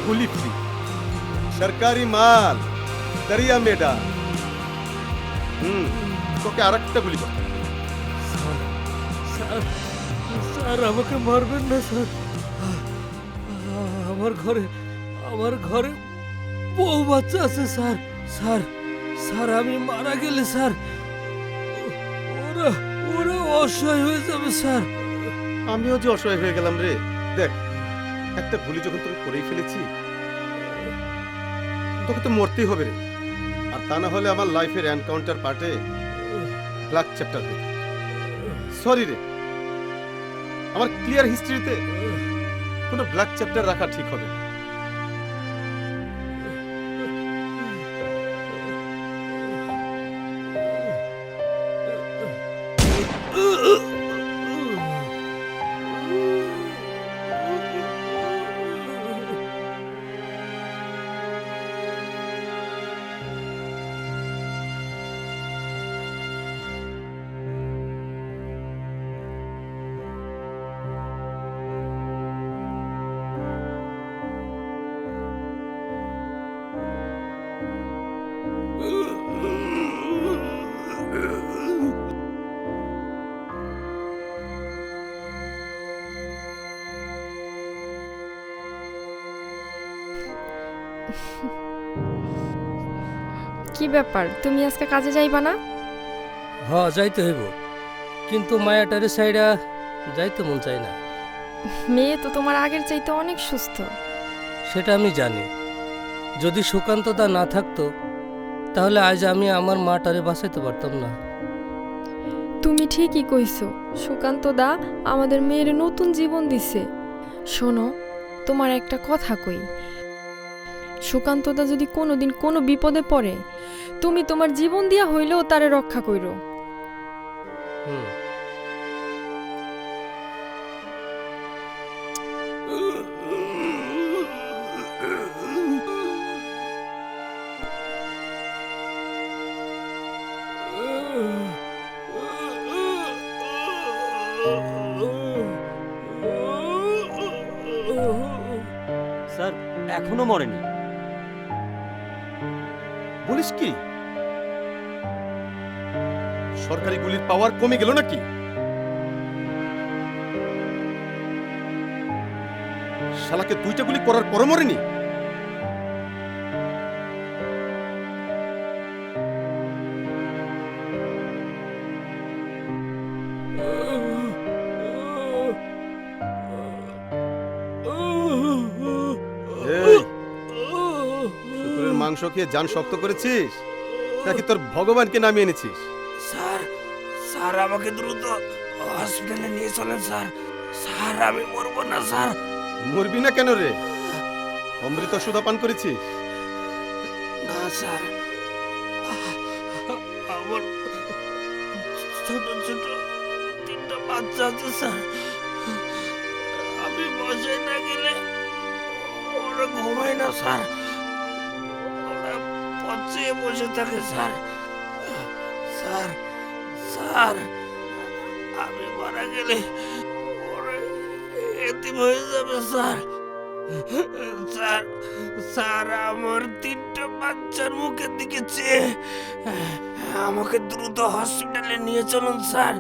গুলি ফ্রি, সরকারি মাল, দরিয়া মেডা। তোকে আর একটা গুলি কর। স্যার স্যার আমাকে মারবেন না স্যার। আমার ঘরে বউ বাচ্চা আছে স্যার। স্যার স্যার আমি মারা গেলে স্যার ওরা ওরা অসহায় হয়ে যাবে স্যার। আমিও যে অসহায় হয়ে গেলাম রে। দেখ, একটা গুলি যখন তোকে করেই ফেলেছি, তোকে তো মরতেই হবে রে। আর তা না হলে আমার লাইফের এনকাউন্টার পার্টে ব্ল্যাক চ্যাপ্টার হবে। সরি রে, আমার ক্লিয়ার হিস্ট্রিতে কোনো ব্ল্যাক চ্যাপ্টার রাখা ঠিক হবে না। কি ব্যাপার, তুমি আজকে কাজে যাইবা না? হ্যাঁ যাইতে হইব, কিন্তু মায়াটারে সাইডা যাইতে মন চাই না। মেয়ে তো তোমার আগের চাইতে অনেক সুস্থ। সেটা আমি জানি। যদি সুকান্ত দা না থাকতো তাহলে আজ আমি আমার মাটারে বাঁচাইতে পারতাম না। তুমি ঠিকই কইছো, সুকান্ত দা আমাদের মেয়ের নতুন জীবন দিছে। শোনো, তোমার একটা কথা কই, সুকান্ত দা যদি কোনোদিন কোনো বিপদে পড়ে, তুমি তোমার জীবন দিয়া হইলেও তারে রক্ষা কইরো। স্যার এখনো মরেনি। বলিস কি? সরকারি গুলির পাওয়ার কমে গেল নাকি? শালাকে দুইটা গুলি করার পর মরেনি? শুকুরের মাংস খেয়ে জান শক্ত করেছিস নাকি তোর ভগবানকে নামিয়ে এনেছিস? স্যার স্যার আমাকে দ্রুত হসপিটালে নিয়ে চলেন স্যার। স্যার আমি মরবো না স্যার। মরবি না কেন রে? অমৃত সুধা পান করেছিস? না স্যার, আমার ছোট ছোট তিনটা বাচ্চা আছে স্যার। আমি বসায় না গেলে ওরা ঘুমায় না স্যার, ওরা পচিয়ে বসে থাকে স্যার। স্যার স্যার আমি মারা গেলে ওরা এতিম হয়ে যাবে স্যার। স্যার স্যার আমার তিনটা বাচ্চার মুখের দিকে চেয়ে আমাকে দ্রুত হসপিটালে নিয়ে চলুন স্যার।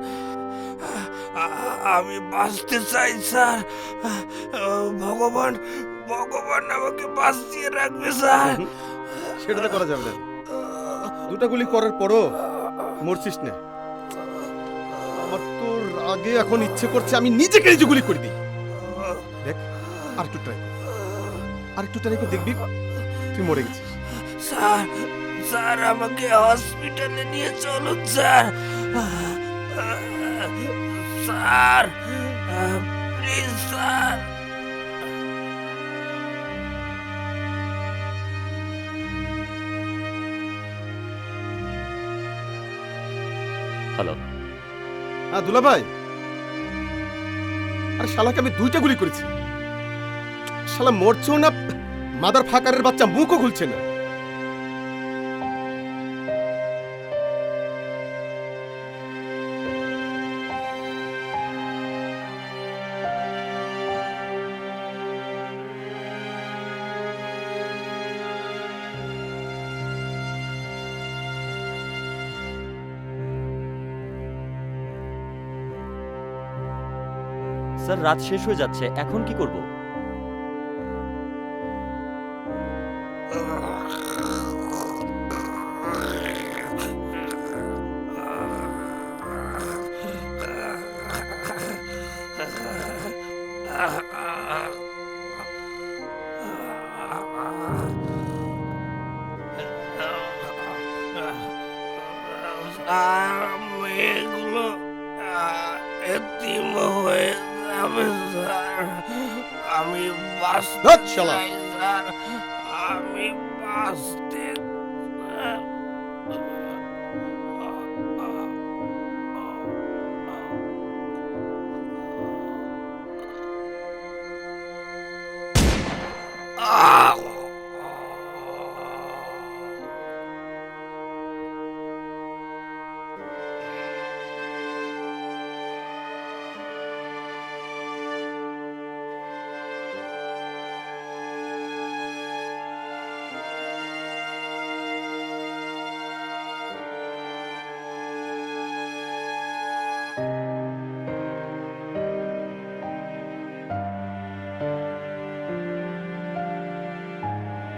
আমি বাঁচতে চাই স্যার। ভগবান ভগবান আমাকে বাঁচিয়ে রাখবে স্যার। সেটা তো করা যাবে না। দুটা গুলি করার পরও মরছিস না। আমার তোর আগে এখন ইচ্ছে করছে আমি নিজেকে নিজে গুলি করে দিই। দেখ, আর একটু ট্রাই করে দেখবি তুই মরে গেছিস। স্যার স্যার আমাকে হসপিটালে নিয়ে চলুন sir. Sir please sir. Hello, হ্যাঁ দুলা ভাই, আরে শালাকে আমি দুইটা গুলি করেছি। শালা মরছেও না, মাদার ফাকারের বাচ্চা মুখও খুলছে না। স্যার রাত শেষ হয়ে যাচ্ছে, এখন কি করব? মেয়েগুলো এতিম হয়ে যাবে স্যার। আমি বাঁচতে চাই স্যার, আমি বাঁচতে